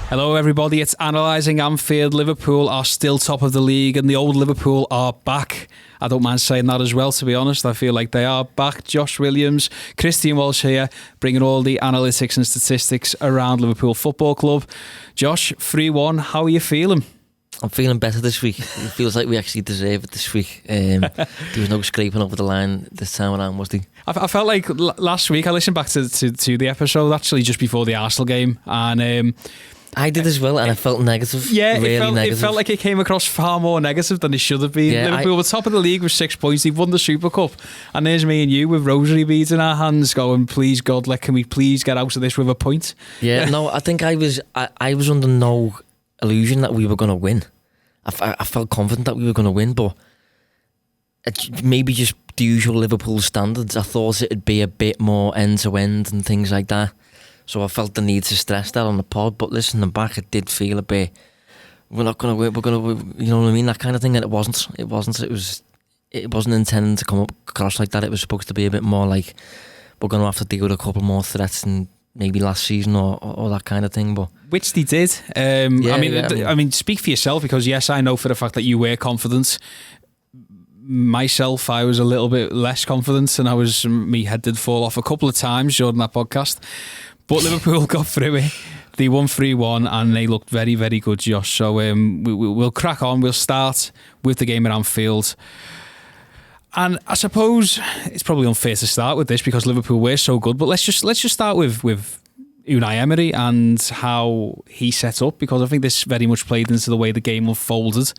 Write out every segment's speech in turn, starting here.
Hello everybody, it's Analysing Anfield. Liverpool are still top of the league and the old Liverpool are back. I don't mind saying that as well, to be honest. I feel like they are back. Josh Williams, Kristian Walsh here, bringing all the analytics and statistics around Liverpool Football Club. Josh, 3-1, how are you feeling? I'm feeling better this week. It feels like we actually deserve it this week. There was no scraping over the line this time around, was there? I felt like last week, I listened back to the episode actually just before the Arsenal game, and I did as well, and I felt negative. Yeah, really negative. It felt like it came across far more negative than it should have been. Yeah, Liverpool were top of the league with 6 points. They've won the Super Cup, and there's me and you with rosary beads in our hands, going, "Please God, can we please get out of this with a point?" Yeah, no, I think I was under no illusion that we were going to win. I felt confident that we were going to win, but maybe just the usual Liverpool standards. I thought it'd be a bit more end to end and things like that. So I felt the need to stress that on the pod, but listening back, it did feel a bit, we're not going to win, we're going to win, you know what I mean, that kind of thing, and it wasn't, it wasn't intended to come up across like that. It was supposed to be a bit more like, we're going to have to deal with a couple more threats than maybe last season or that kind of thing, but... Which they did. I mean, speak for yourself, because yes, I know for the fact that you were confident. Myself, I was a little bit less confident, and my head did fall off a couple of times during that podcast. But Liverpool got through it. They won 3-1 and they looked very, very good, Josh. So we'll crack on. We'll start with the game at Anfield. And I suppose it's probably unfair to start with this because Liverpool were so good. But let's just start with Unai Emery and how he set up, because I think this very much played into the way the game unfolded.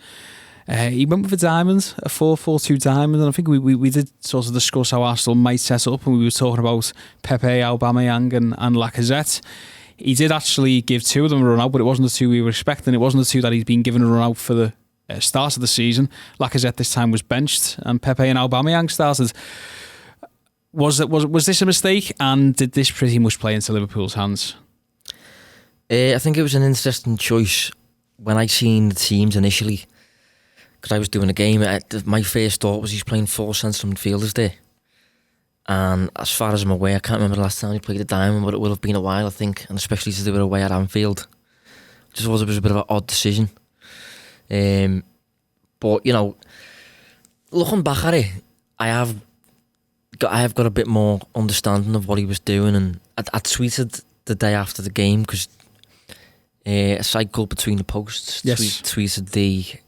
He went with a diamond, a 4-4-2 diamond, and I think we did sort of discuss how Arsenal might set up, and we were talking about Pepe, Aubameyang and Lacazette. He did actually give two of them a run out, but it wasn't the two we were expecting. It wasn't the two that he's been given a run out for the start of the season. Lacazette this time was benched, and Pepe and Aubameyang started. Was this a mistake, and did this pretty much play into Liverpool's hands? I think it was an interesting choice. When I seen the teams initially, because I was doing a game, my first thought was he's playing 4 central midfielders there. And as far as I'm aware, I can't remember the last time he played a diamond, but it will have been a while, I think, and especially to do it away at Anfield. Just thought it was a bit of an odd decision. But, you know, looking back at it, I have got a bit more understanding of what he was doing, and I tweeted the day after the game, because a cycle between the posts, yes. tweeted the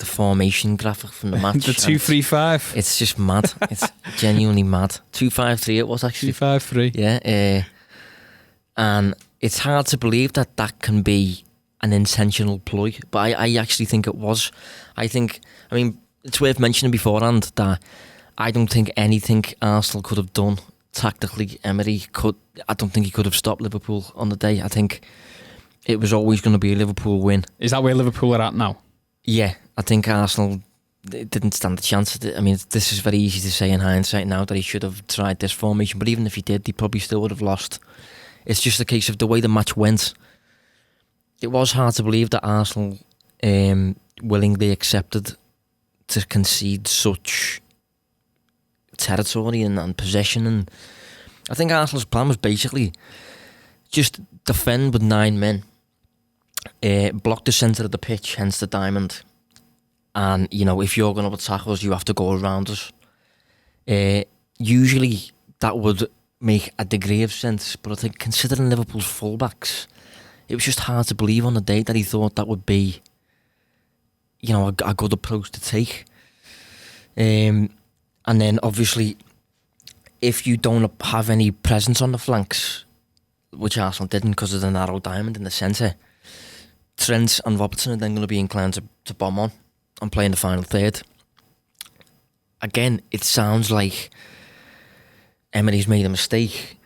formation graphic from the match. The 2-3-5. It's just mad. It's genuinely mad. 2-5-3 it was actually. 2-5-3. Yeah. And it's hard to believe that can be an intentional ploy, but I actually think it was. I mean, it's worth mentioning beforehand that I don't think anything Arsenal could have done tactically, I don't think he could have stopped Liverpool on the day. I think it was always going to be a Liverpool win. Is that where Liverpool are at now? Yeah, I think Arsenal didn't stand a chance. I mean, this is very easy to say in hindsight now that he should have tried this formation, but even if he did, he probably still would have lost. It's just a case of the way the match went. It was hard to believe that Arsenal willingly accepted to concede such territory and possession. And I think Arsenal's plan was basically just defend with 9 men. Block the centre of the pitch, hence the diamond. And, you know, if you're going to attack us, you have to go around us. Usually that would make a degree of sense, but I think considering Liverpool's fullbacks, it was just hard to believe on the day that he thought that would be, you know, a good approach to take. And then obviously, if you don't have any presence on the flanks, which Arsenal didn't because of the narrow diamond in the centre, Trent and Robertson are then going to be inclined to bomb on and play in the final third. Again, it sounds like Emery's made a mistake,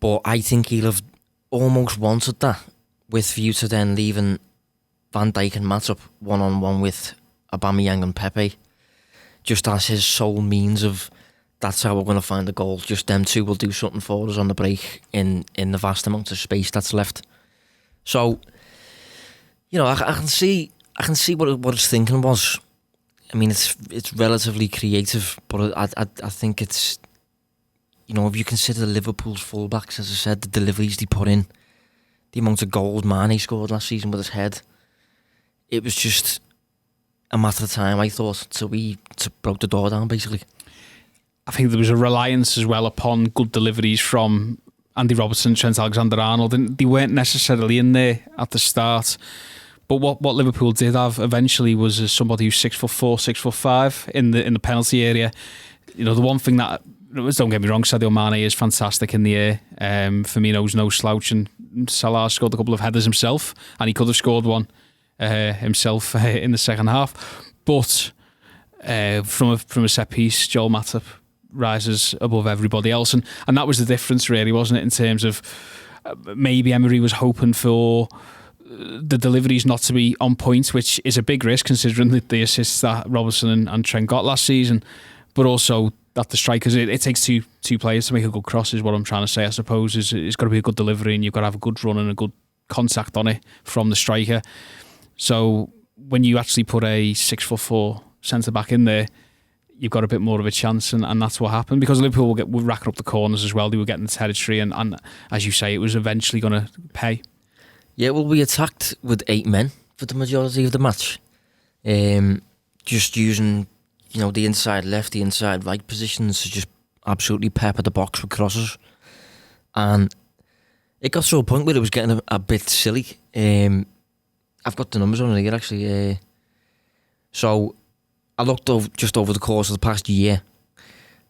but I think he'll have almost wanted that, with view to then leaving Van Dijk and Matip one-on-one with Aubameyang and Pepe, just as his sole means of, that's how we're going to find the goal. Just them two will do something for us on the break in the vast amount of space that's left. So, you know, I can see what his thinking was. I mean, it's relatively creative, but I think it's, you know, if you consider Liverpool's fullbacks, as I said, the deliveries they put in, the amount of goals Mane scored last season with his head. It was just a matter of time, I thought, till we broke the door down, basically. I think there was a reliance as well upon good deliveries from Andy Robertson, Trent Alexander-Arnold, and they weren't necessarily in there at the start. But what Liverpool did have eventually was somebody who's 6'4", 6'5" in the penalty area. You know, the one thing that, don't get me wrong, Sadio Mane is fantastic in the air. Firmino's no slouch, and Salah scored a couple of headers himself, and he could have scored one himself in the second half. But from a set piece, Joel Matip rises above everybody else, and that was the difference, really, wasn't it? In terms of maybe Emery was hoping for the deliveries not to be on point, which is a big risk considering the assists that Robertson and Trent got last season, but also that the strikers, it takes two players to make a good cross, is what I'm trying to say, I suppose. It's got to be a good delivery, and you've got to have a good run and a good contact on it from the striker. So when you actually put a 6'4" centre back in there, you've got a bit more of a chance, and that's what happened, because Liverpool were racking up the corners as well. They were getting the territory, and as you say, it was eventually going to pay. Yeah, well, we attacked with 8 men for the majority of the match, just using, you know, the inside left, the inside right positions to just absolutely pepper the box with crosses. And it got to a point where it was getting a bit silly. I've got the numbers on it here, actually. So I looked just over the course of the past year.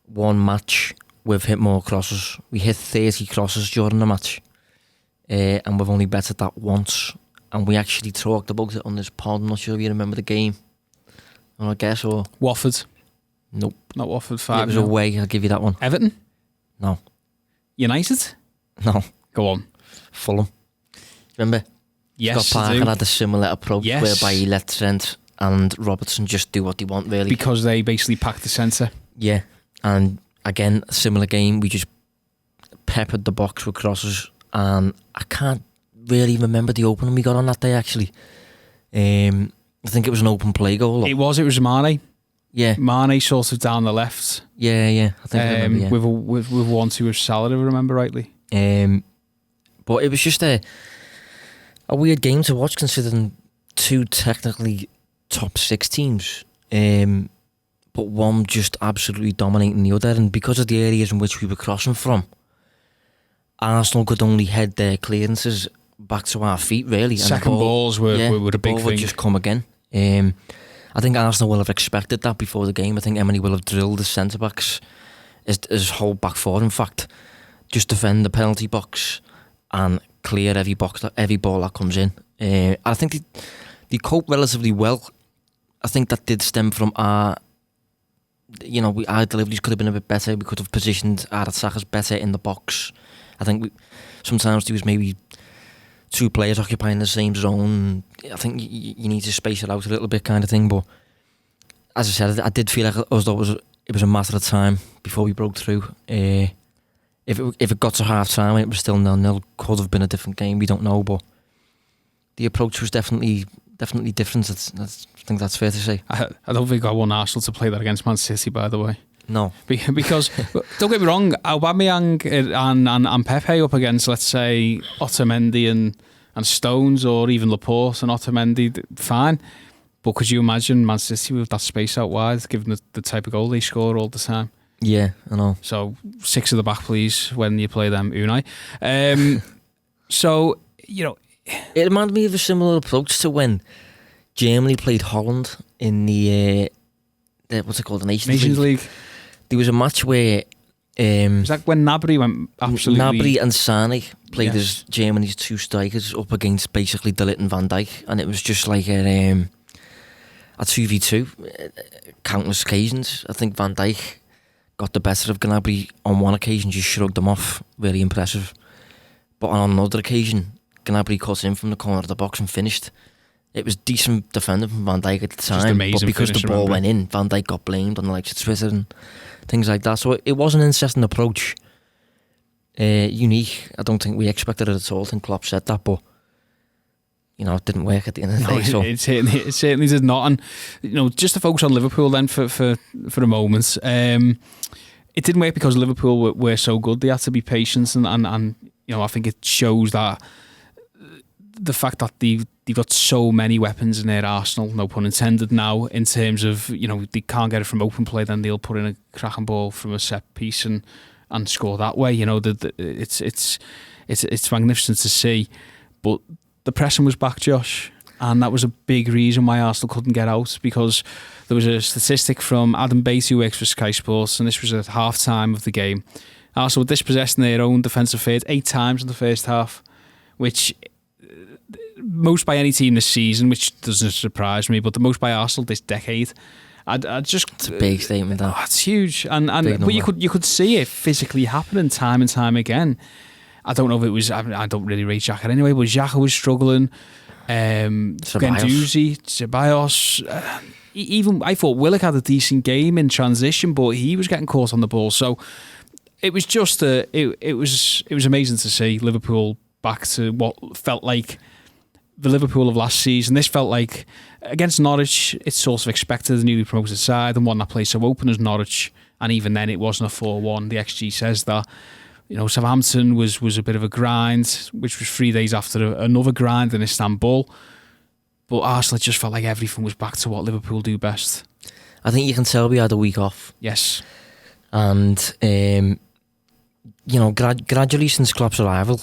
One match, we've hit more crosses. We hit 30 crosses during the match. And we've only betted that once. And we actually talked about it on this pod. I'm not sure if you remember the game. I guess, or Watford. Nope. Not Watford. 5. It was away, I'll give you that one. Everton? No. United? No. Go on. Fulham. Remember? Yes, Scott Parker had a similar approach, whereby he let Trent and Robertson just do what they want, really. Because they basically packed the centre. Yeah. And again, a similar game. We just peppered the box with crosses. And I can't really remember the opening we got on that day, actually. I think it was an open play goal. It was Mane. Yeah. Mane sort of down the left. Yeah. I think I remember, yeah. With 1-2 with Salah, if I remember rightly. But it was just a weird game to watch, considering two technically top 6 teams, but one just absolutely dominating the other. And because of the areas in which we were crossing from, Arsenal could only head their clearances back to our feet, really. Second balls were a big thing. Would just come again. I think Arsenal will have expected that before the game. I think Emery will have drilled the centre-backs, his whole back four, in fact, just defend the penalty box and clear every ball that comes in. I think they cope relatively well. I think that did stem from our deliveries could have been a bit better. We could have positioned our attackers better in the box. I think sometimes there was maybe 2 players occupying the same zone. I think you need to space it out a little bit, kind of thing. But as I said, I did feel like it was a matter of time before we broke through. If it got to half time and it was still 0-0, could have been a different game. We don't know, but the approach was definitely different. I think that's fair to say. I don't think I want Arsenal to play that against Man City, by the way. No. Because, don't get me wrong, Aubameyang and Pepe up against, let's say, Otamendi and Stones, or even Laporte and Otamendi, fine. But could you imagine Man City with that space out wide, given the type of goal they score all the time? Yeah, I know. So 6 at the back, please, when you play them, Unai. So, you know... It reminded me of a similar approach to when Germany played Holland in the what's it called, the Nations League. There was a match where... was that when Gnabry went absolutely... Gnabry and Sane played as Germany's 2 strikers up against basically De Ligt and Van Dijk, and it was just like a 2v2, countless occasions. I think Van Dijk got the better of Gnabry on one occasion, just shrugged him off, very impressive. But on another occasion, Gnabry cut in from the corner of the box and finished. It was decent defending from Van Dijk at the time, but because the ball went in, Van Dijk got blamed on the likes of Twitter and things like that. So it was an interesting approach. Unique. I don't think we expected it at all. I think Klopp said that, but it didn't work at the end of the day. So it certainly did not. And just to focus on Liverpool then for a moment, it didn't work because Liverpool were so good. They had to be patient, and I think it shows that the fact that they've got so many weapons in their arsenal, no pun intended now, in terms of, they can't get it from open play, then they'll put in a cracking ball from a set piece and score that way. It's magnificent to see. But the pressing was back, Josh, and that was a big reason why Arsenal couldn't get out, because there was a statistic from Adam Bates, who works for Sky Sports, and this was at half time of the game. Arsenal were dispossessed in their own defensive third 8 times in the first half, which most by any team this season, which doesn't surprise me, but the most by Arsenal this decade. It's a big statement. It's huge, but you could see it physically happening time and time again. I don't know if it was. I don't really rate Xhaka anyway, but Xhaka was struggling. Guendouzi, Ceballos. Even I thought Willock had a decent game in transition, but he was getting caught on the ball. So it was just it was amazing to see Liverpool back to what felt like the Liverpool of last season. This felt like, against Norwich, it's sort of expected, the newly promoted side, and one that plays so open as Norwich, and even then it wasn't a 4-1. The XG says that. Southampton was a bit of a grind, which was 3 days after another grind in Istanbul. But Arsenal just felt like everything was back to what Liverpool do best. I think you can tell we had a week off. Yes. And, gradually since Klopp's arrival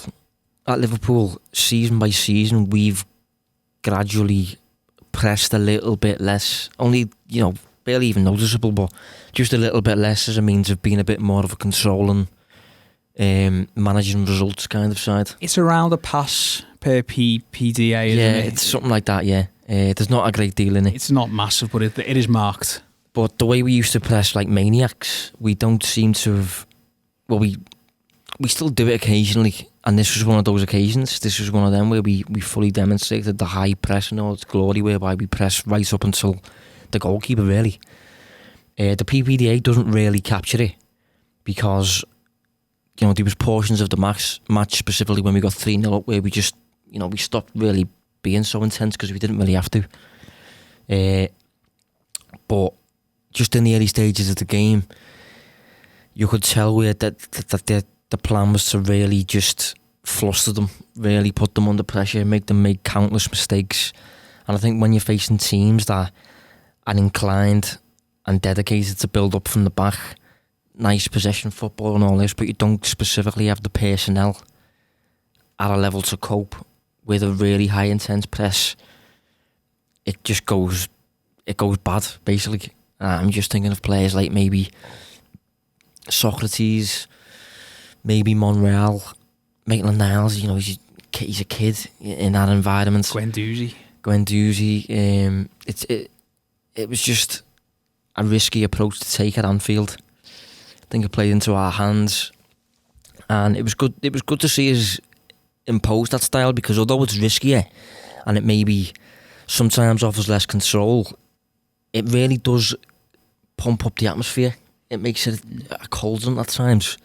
at Liverpool, season by season, we've gradually pressed a little bit less. Only, barely even noticeable, but just a little bit less as a means of being a bit more of a controlling, managing results kind of side. It's around a pass per PDA, isn't it? It's something like that, yeah. There's not a great deal in it. It's not massive, but it is marked. But the way we used to press like maniacs, we don't seem to have... Well, we still do it occasionally, and this was one of those occasions. This was one of them where we fully demonstrated the high press in all its glory, whereby we press right up until the goalkeeper, really. The PPDA doesn't really capture it, because there was portions of the match specifically when we got 3-0 up where we just, we stopped really being so intense because we didn't really have to. But just in the early stages of the game, you could tell that the plan was to really just fluster them, really put them under pressure, make them make countless mistakes. And I think when you're facing teams that are inclined and dedicated to build up from the back, nice possession football and all this, but you don't specifically have the personnel at a level to cope with a really high intense press, it just goes bad, basically. I'm just thinking of players like maybe Socrates, maybe Monreal, Maitland-Niles. He's a kid in that environment. Guendouzi. It was just a risky approach to take at Anfield. I think it played into our hands, and it was good. It was good to see us impose that style, because although it's riskier and it maybe sometimes offers less control, it really does pump up the atmosphere. It makes it a cauldron at times.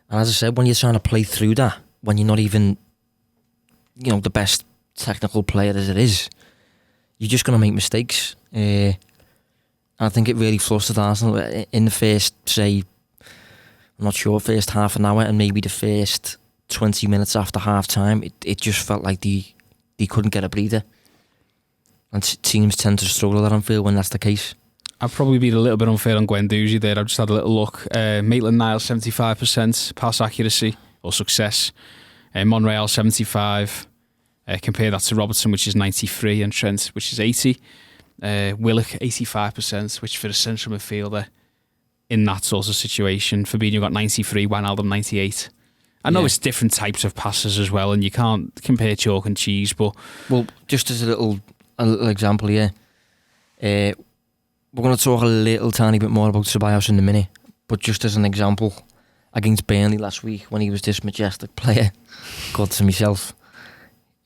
And as I said, when you're trying to play through that, when you're not even, the best technical player as it is, you're just going to make mistakes. And I think it really flustered Arsenal in the first, say, I'm not sure, first half an hour and maybe the first 20 minutes after half time. It just felt like they couldn't get a breather. And teams tend to struggle at Anfield when that's the case. I'd probably be a little bit unfair on Guendouzi there. I've just had a little look. Maitland-Niles 75% pass accuracy or success. Monreal 75. Compare that to Robertson, which is 93, and Trent, which is 80. Willock 85%, which for a central midfielder in that sort of situation. Fabinho got 93, Wijnaldum 98. I know it's different types of passes as well, and you can't compare chalk and cheese, but... Well, just as a little example here, we're going to talk a little tiny bit more about Ceballos in a minute, but just as an example, against Burnley last week, when he was this majestic player, God to myself.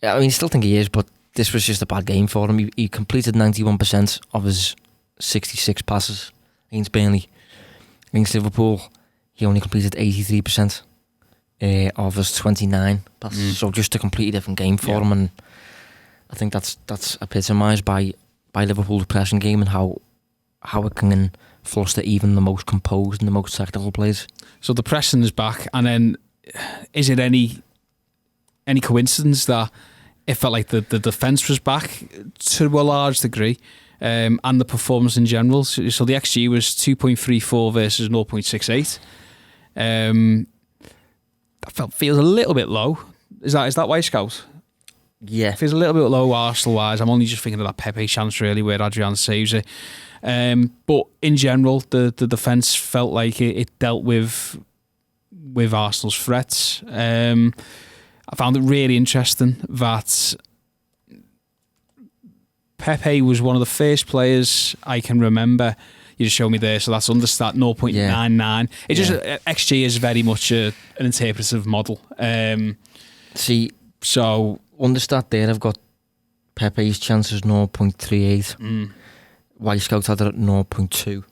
I mean, I still think he is, but this was just a bad game for him. He completed 91% of his 66 passes against Burnley. Against Liverpool, he only completed 83% of his 29 passes. So just a completely different game for him, and I think that's epitomised by Liverpool's pressing game and how it can fluster even the most composed and the most technical players. So the pressing is back, and then is it any coincidence that it felt like the defence was back to a large degree, and the performance in general. So the XG was 2.34 versus 0.68. That feels a little bit low. Is that why, Scout? Yeah. Feels a little bit low Arsenal-wise. I'm only just thinking of that Pepe chance, really, where Adrian saves it. But in general, the defence felt like it dealt with Arsenal's threats. I found it really interesting that Pepe was one of the first players I can remember. You just showed me there, so that's understat 0.99. It just XG is very much an interpretive model. So understat there, I've got Pepe's chances 0.38. White Scout had it at 0.2.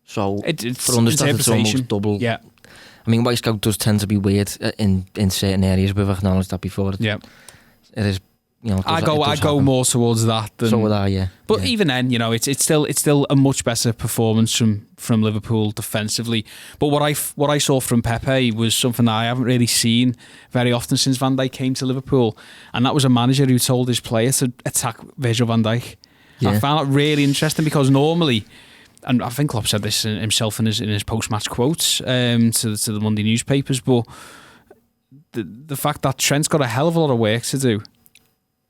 So it's for understat, it's almost double. Yeah. I mean, White Scout does tend to be weird in certain areas. We've acknowledged that before. It is. I go more towards that than so would I, yeah. But even then, it's still a much better performance from Liverpool defensively. But what I saw from Pepe was something that I haven't really seen very often since Van Dijk came to Liverpool, and that was a manager who told his player to attack Virgil van Dijk. Yeah. I found that really interesting because normally, and I think Klopp said this himself in his post-match quotes to the Monday newspapers, but the fact that Trent's got a hell of a lot of work to do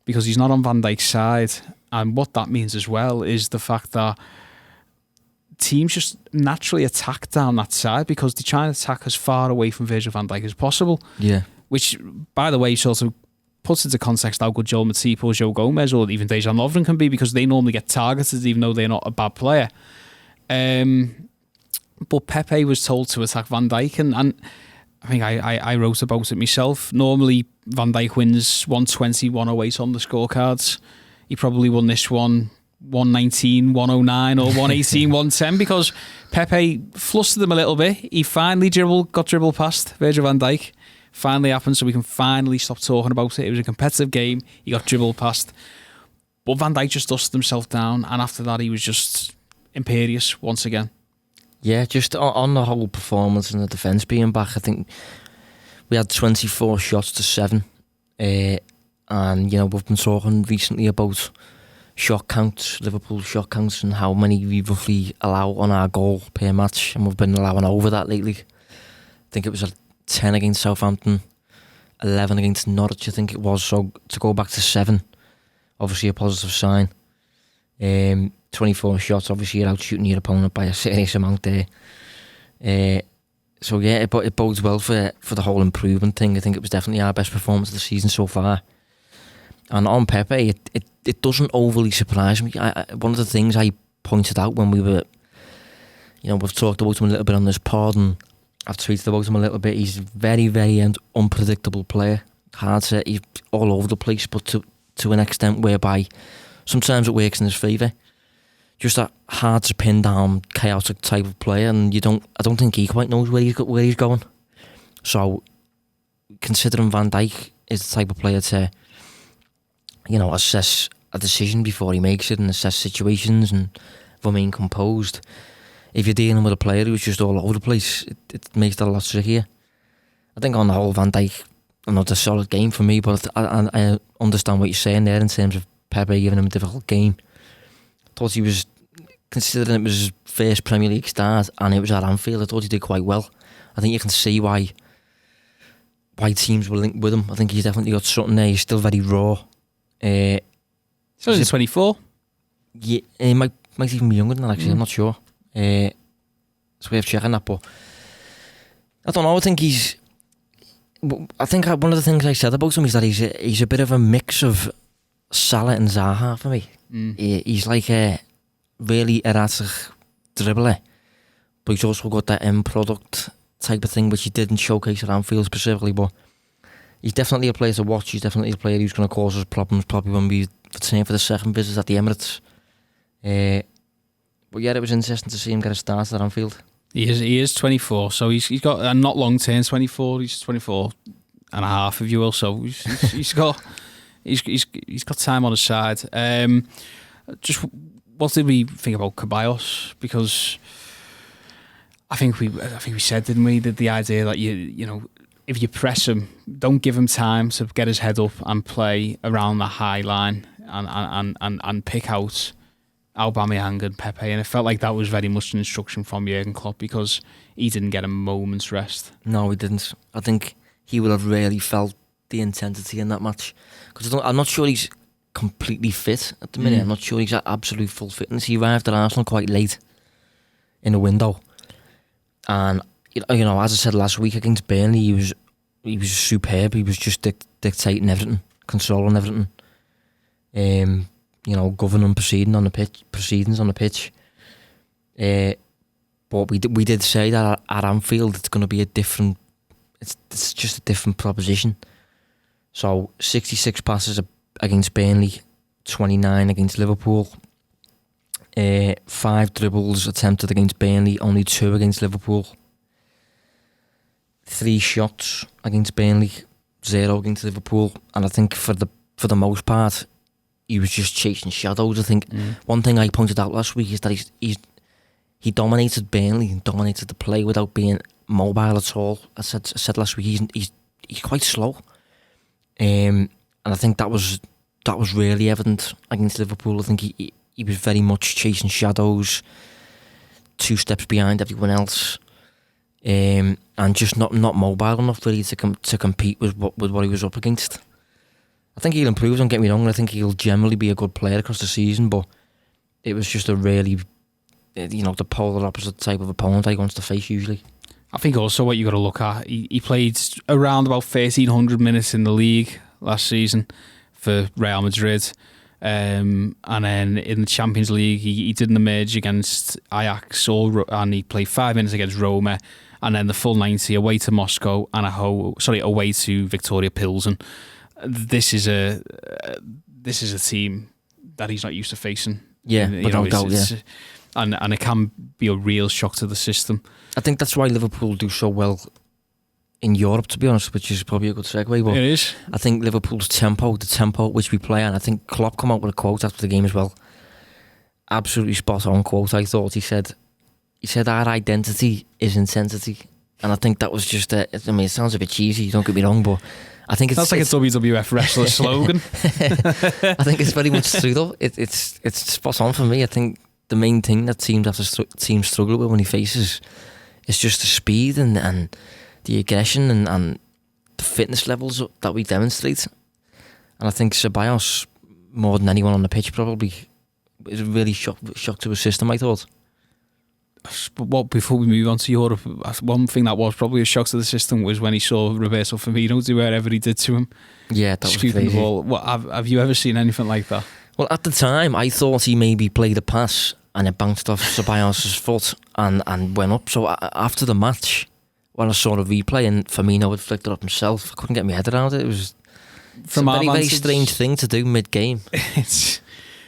because he's not on Van Dijk's side, and what that means as well is the fact that teams just naturally attack down that side because they try and attack as far away from Virgil van Dijk as possible. Yeah. Which, by the way, sort of puts into context how good Joel Matip or Joe Gomez or even Dejan Lovren can be because they normally get targeted even though they're not a bad player. But Pepe was told to attack Van Dijk, and I think I wrote about it myself. Normally, Van Dijk wins 120, 108 on the scorecards. He probably won this one 119, 109 or 118, 110 because Pepe flustered him a little bit. He finally got dribbled past Virgil van Dijk. Finally happened, so we can finally stop talking about it. It was a competitive game. He got dribbled past. But Van Dijk just dusted himself down, and after that he was just imperious once again. Yeah, just on the whole performance and the defence being back, I think we had 24 shots to 7. And, we've been talking recently about shot counts, Liverpool shot counts, and how many we roughly allow on our goal per match. And we've been allowing over that lately. I think it was 10 against Southampton, 11 against Norwich, I think it was. So to go back to 7, obviously a positive sign. 24 shots, obviously you're out shooting your opponent by a serious amount there. So yeah, it bodes well for the whole improvement thing. I think it was definitely our best performance of the season so far. And on Pepe, it doesn't overly surprise me. One of the things I pointed out when we were, we've talked about him a little bit on this pod, and I've tweeted about him a little bit. He's a very, very unpredictable player. Hard to, he's all over the place, but to an extent whereby sometimes it works in his favour. Just that hard to pin down, chaotic type of player, and I don't think he quite knows where he's going. So, considering Van Dijk is the type of player to, assess a decision before he makes it and assess situations and remain composed. If you're dealing with a player who's just all over the place, it makes that a lot trickier. I think on the whole, Van Dijk, not a solid game for me, but I understand what you're saying there in terms of Pepe giving him a difficult game. Thought he was, considering it was his first Premier League start and it was at Anfield, I thought he did quite well. I think you can see why teams were linked with him. I think he's definitely got something there. He's still very raw. He's only 24. Yeah, he might even be younger than that, actually. I'm not sure. So we have checking that, but I don't know. I think one of the things I said about him is that he's a bit of a mix of Salah and Zaha for me. He's like a really erratic dribbler, but he's also got that end product type of thing which he didn't showcase at Anfield specifically. But he's definitely a player to watch. He's definitely a player who's going to cause us problems probably when we return for the second visit at the Emirates. But yeah, it was interesting to see him get a start at Anfield. He is 24, so he's got a not long turn 24. He's 24 and a half, if you will. So he's got time on his side. Just what did we think about Ceballos? Because I think we said, didn't we, that the idea that if you press him, don't give him time to get his head up and play around the high line and pick out Aubameyang and Pepe. And it felt like that was very much an instruction from Jurgen Klopp, because he didn't get a moment's rest. No, he didn't. I think he would have really felt the intensity in that match, because I'm not sure he's completely fit at the minute. I'm not sure he's at absolute full fitness. He arrived at Arsenal quite late in the window, and you know, as I said last week against Burnley, he was superb. He was just dictating everything, controlling everything. You know, governing proceedings on the pitch. But we did say that at Anfield it's going to be a different. It's just a different proposition. So 66 passes against Burnley, 29 against Liverpool. 5 dribbles attempted against Burnley, only 2 against Liverpool. 3 shots against Burnley, 0 against Liverpool. And I think for the most part, he was just chasing shadows. I think one thing I pointed out last week is that he dominated Burnley and dominated the play without being mobile at all. I said last week he's quite slow, and I think that was really evident against Liverpool. I think he was very much chasing shadows, 2 steps behind everyone else, and just not mobile enough really to compete with what he was up against. I think he'll improve, don't get me wrong. I think he'll generally be a good player across the season, but it was just a really, you know, the polar opposite type of opponent he wants to face usually. I think also what you got to look at, he played around about 1,300 minutes in the league last season for Real Madrid, and then in the Champions League he didn't emerge against Ajax, and he played 5 minutes against Roma, and then the full 90 away to Moscow and away to Victoria Pilsen. This is a team that he's not used to facing. Yeah, without doubt, yeah. And it can be a real shock to the system. I think that's why Liverpool do so well in Europe, to be honest, which is probably a good segue. But it is. I think Liverpool's the tempo at which we play, and I think Klopp come out with a quote after the game as well. Absolutely spot on quote, I thought. He said our identity is intensity. And I think that was just it sounds a bit cheesy, don't get me wrong, but I think that's like a WWF wrestler slogan. I think it's very much true though. It's spot on for me. I think the main thing that teams struggle with when he faces is just the speed and the aggression and the fitness levels that we demonstrate. And I think Ceballos, more than anyone on the pitch, probably is a really shock to his system, I thought. But before we move on to Europe, one thing that was probably a shock to the system was when he saw Roberto Firmino do whatever he did to him. Yeah, that was crazy. The ball. What, have you ever seen anything like that? Well, at the time, I thought he maybe played a pass and it bounced off Ceballos' foot and went up. So after the match, when I saw the replay and Firmino had flicked it up himself, I couldn't get my head around it. It was a very strange thing to do mid-game.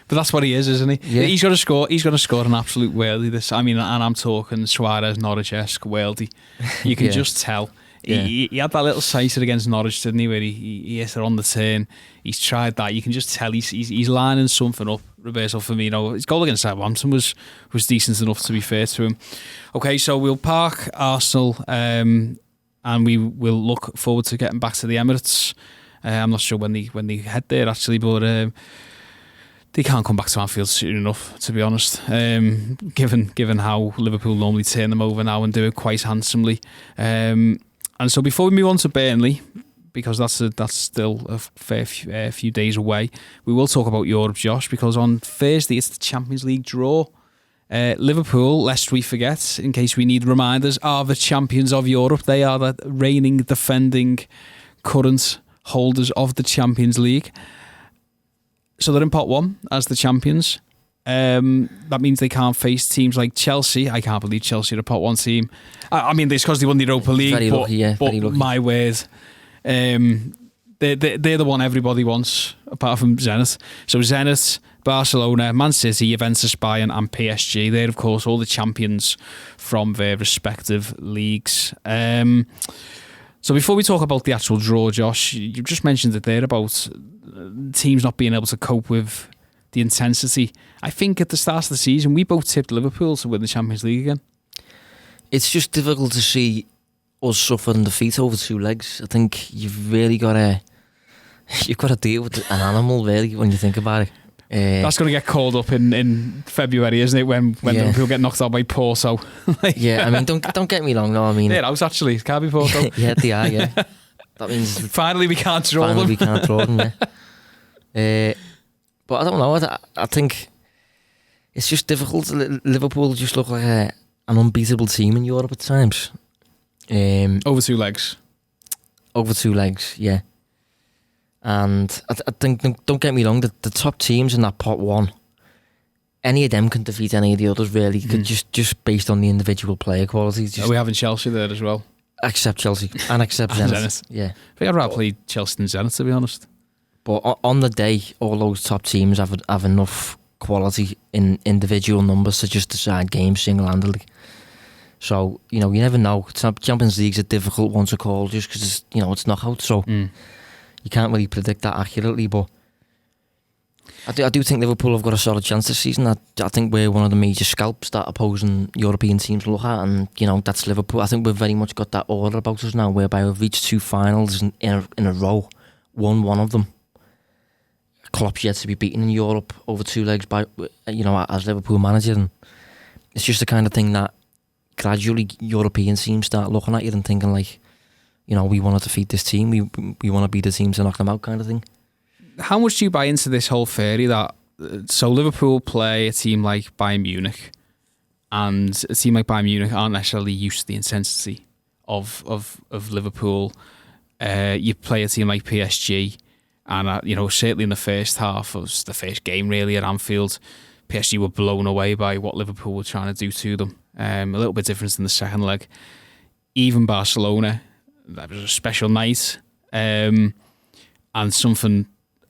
But that's what he is, isn't he? Yeah. He's got to score. He's got to score an absolute worldie. And I'm talking Suarez, Norwich-esque worldie. You can just tell. Yeah. He had that little sighter against Norwich, didn't he? Where he hit it on the turn. He's tried that. You can just tell he's lining something up. Roberto Firmino. His goal against Southampton was decent enough, to be fair to him. Okay, so we'll park Arsenal, and we will look forward to getting back to the Emirates. I'm not sure when they head there actually, but. They can't come back to Anfield soon enough, to be honest. Given how Liverpool normally turn them over now and do it quite handsomely. And so before we move on to Burnley, because that's still a fair few days away, we will talk about Europe, Josh, because on Thursday it's the Champions League draw. Liverpool, lest we forget, in case we need reminders, are the champions of Europe. They are the reigning, defending, current holders of the Champions League. So they're in pot 1 as the champions. That means they can't face teams like Chelsea. I can't believe Chelsea are a pot 1 team. I mean, it's because they won the Europa League. Very lucky. My word. They're the one everybody wants, apart from Zenit. So Zenit, Barcelona, Man City, Juventus, Bayern and PSG. They're, of course, all the champions from their respective leagues. So before we talk about the actual draw, Josh, you just mentioned it there about teams not being able to cope with the intensity. I think at the start of the season, we both tipped Liverpool to win the Champions League again. It's just difficult to see us suffering defeat over 2 legs. I think you've really got to deal with an animal, really, when you think about it. That's going to get called up in February, isn't it? When Liverpool get knocked out by Porto. Yeah, I mean, don't get me wrong. No, I mean, yeah, it was actually it can't be Porto. Yeah, they are. Yeah, that means finally we can't draw them. We can't draw them. Yeah. But I don't know. I think it's just difficult. Liverpool just look like an unbeatable team in Europe at times. Over 2 legs. Over 2 legs, yeah. And I think, don't get me wrong, the top teams in that pot 1, any of them can defeat any of the others, really, just based on the individual player qualities. Are we having Chelsea there as well? Except Chelsea and except Zenit. Yeah. I think I'd rather play Chelsea than Zenit, to be honest. But on the day, all those top teams have enough quality in individual numbers to just decide games single-handedly. So, you never know. Champions League's a difficult one to call just because it's knockout. So you can't really predict that accurately. But I do think Liverpool have got a solid chance this season. I think we're one of the major scalps that opposing European teams look at, and that's Liverpool. I think we've very much got that order about us now, whereby we've reached 2 finals in a row, won one of them. Klopp's yet to be beaten in Europe over 2 legs by as Liverpool manager, and it's just the kind of thing that gradually European teams start looking at you and thinking like, we want to defeat this team, we want to beat the teams to knock them out, kind of thing. How much do you buy into this whole theory that so Liverpool play a team like Bayern Munich, and a team like Bayern Munich aren't necessarily used to the intensity of Liverpool? You play a team like PSG, and certainly in the first half of the first game really at Anfield, PSG were blown away by what Liverpool were trying to do to them. A little bit different in the second leg. Even Barcelona, that was a special night, and something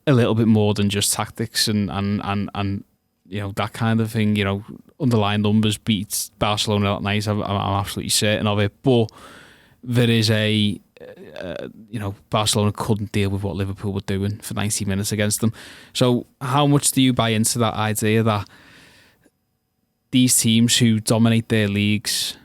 a little bit more than just tactics and that kind of thing. Underlying numbers beats Barcelona that night. I'm absolutely certain of it. But there is Barcelona couldn't deal with what Liverpool were doing for 90 minutes against them. So how much do you buy into that idea that these teams who dominate their leagues,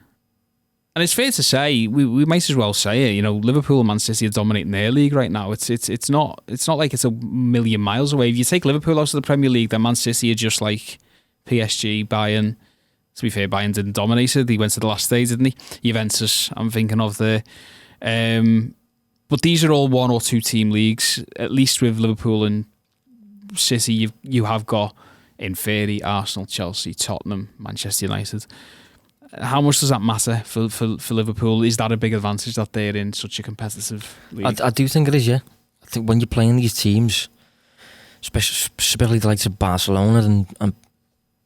and it's fair to say, we might as well say it, Liverpool and Man City are dominating their league right now. It's not like it's a million miles away. If you take Liverpool out of the Premier League, then Man City are just like PSG, Bayern. To be fair, Bayern didn't dominate it. He went to the last stage, didn't he? Juventus, I'm thinking of there. But these are all 1 or 2 team leagues. At least with Liverpool and City, you have got, in theory, Arsenal, Chelsea, Tottenham, Manchester United. How much does that matter for Liverpool? Is that a big advantage that they're in such a competitive league? I do think it is, yeah. I think when you're playing these teams, especially the likes of Barcelona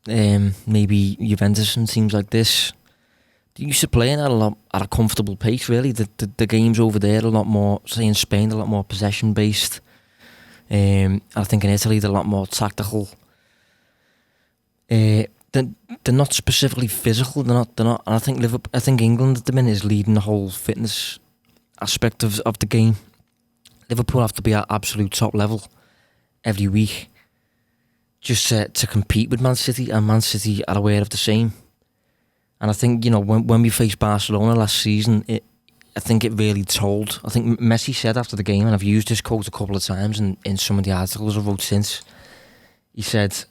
and maybe Juventus and teams like this, they used to playing at a comfortable pace, really. The games over there are a lot more, say in Spain, a lot more possession based. I think in Italy they're a lot more tactical. They're not specifically physical. They're not. And I think England at the minute is leading the whole fitness aspect of the game. Liverpool have to be at absolute top level every week just to compete with Man City, and Man City are aware of the same. And I think when we faced Barcelona last season, I think it really told. I think Messi said after the game, and I've used this quote a couple of times in some of the articles I wrote since. He said,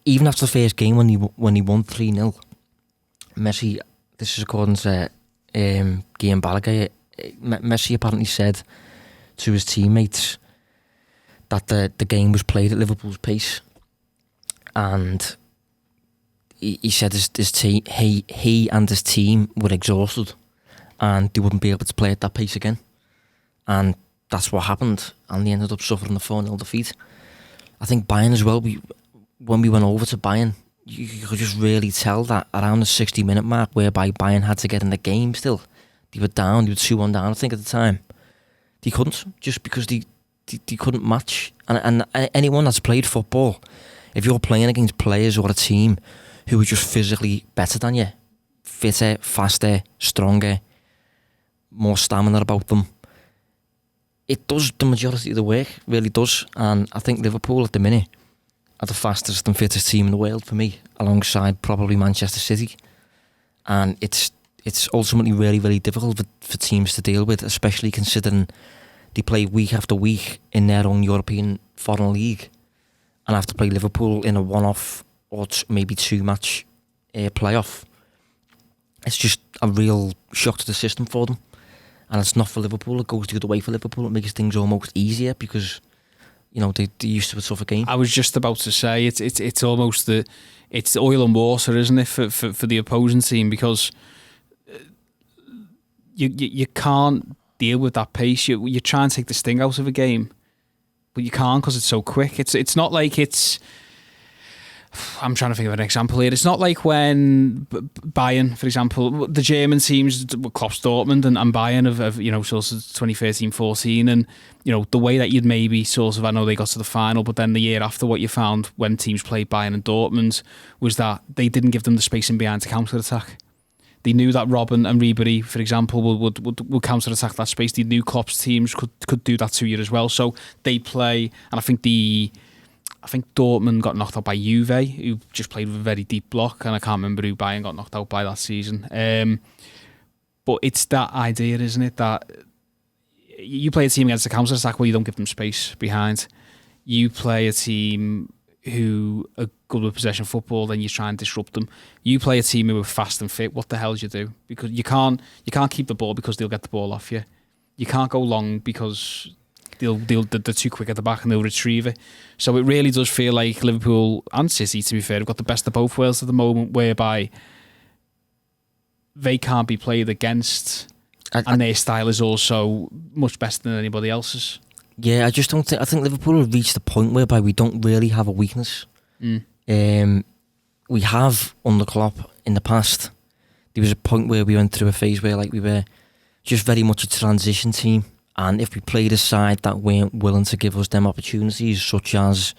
even after the first game when he won 3-0, Messi, this is according to Guillaume Balaguer, Messi apparently said to his teammates that the game was played at Liverpool's pace, and he said his team, he and his team were exhausted and they wouldn't be able to play at that pace again, and that's what happened, and they ended up suffering the 4-0 defeat. I think Bayern as well, when we went over to Bayern, you could just really tell that around the 60-minute mark, whereby Bayern had to get in the game still. They were down, they were 2-1 down, I think, at the time. They couldn't, just because they couldn't match. And anyone that's played football, if you're playing against players or a team who are just physically better than you, fitter, faster, stronger, more stamina about them, it does the majority of the work, really does. And I think Liverpool at the minute are the fastest and fittest team in the world for me, alongside probably Manchester City. And it's it's ultimately really, really difficult for teams to deal with, especially considering they play week after week in their own European foreign league and have to play Liverpool in a one-off or maybe two-match playoff. It's just a real shock to the system for them. And it's not for Liverpool. It goes the other way for Liverpool. It makes things almost easier because, you know, they're used to a tougher game. I was just about to say it's almost it's oil and water, isn't it, for the opposing team, because you can't deal with that pace. You try and take the sting out of a game, but you can't because it's so quick. It's not like it's. I'm trying to think of an example here. It's not like when Bayern, for example, the German teams, Klopp's Dortmund and Bayern of you know, sort of 2013-14, and you know, the way that you'd maybe sort of, I know they got to the final, but then the year after, what you found when teams played Bayern and Dortmund was that they didn't give them the space in behind to counter-attack. They knew that Robben and Ribery, for example, would counter-attack that space. They knew Klopp's teams could do that to you as well. So they play, and I think Dortmund got knocked out by Juve, who just played with a very deep block, and I can't remember who Bayern got knocked out by that season. But it's that idea, isn't it, that you play a team against a counter-attack where you don't give them space behind. You play a team who are good with possession football, then you try and disrupt them. You play a team who are fast and fit, what the hell do you do? Because you can't keep the ball because they'll get the ball off you. You can't go long because they're too quick at the back and they'll retrieve it. So it really does feel like Liverpool and City, to be fair, have got the best of both worlds at the moment, whereby they can't be played against, and their style is also much better than anybody else's. Yeah, I just don't think. I think Liverpool have reached the point whereby we don't really have a weakness. We have under Klopp in the past. There was a point where we went through a phase where like we were just very much a transition team. And if we played a side that weren't willing to give us them opportunities, such as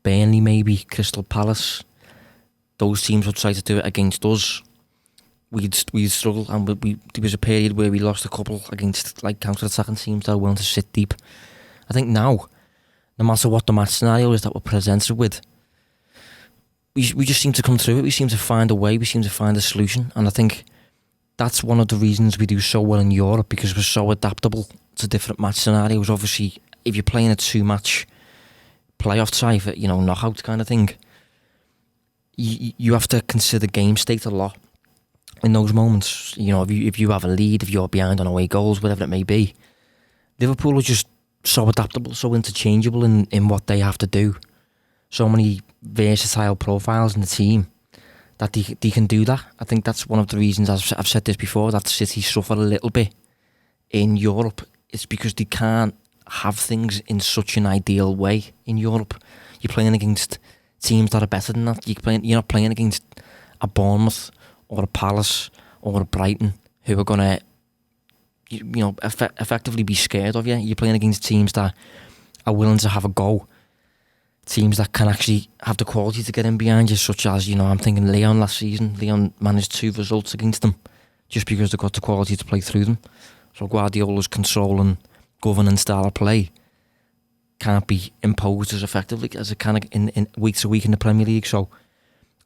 Burnley, maybe Crystal Palace, those teams would try to do it against us. We'd struggle, and there was a period where we lost a couple against like counter-attacking teams that are willing to sit deep. I think now, no matter what the match scenario is that we're presented with, we just seem to come through it. We seem to find a way. We seem to find a solution, and I think that's one of the reasons we do so well in Europe, because we're so adaptable to different match scenarios. Obviously, if you're playing a two-match playoff tie, you know, knockout kind of thing, you have to consider game state a lot in those moments. You know, if you have a lead, if you're behind on away goals, whatever it may be, Liverpool are just so adaptable, so interchangeable in what they have to do. So many versatile profiles in the team that they can do that. I think that's one of the reasons, I've said this before, that City suffer a little bit in Europe. It's because they can't have things in such an ideal way in Europe. You're playing against teams that are better than that. You're not playing against a Bournemouth or a Palace or a Brighton who are going to, you know, effectively be scared of you. You're playing against teams that are willing to have a go. Teams that can actually have the quality to get in behind you, such as, you know, I'm thinking Lyon last season. Lyon managed 2 results against them just because they've got the quality to play through them. So Guardiola's control and governing style of play can't be imposed as effectively as it can in week to week in the Premier League. So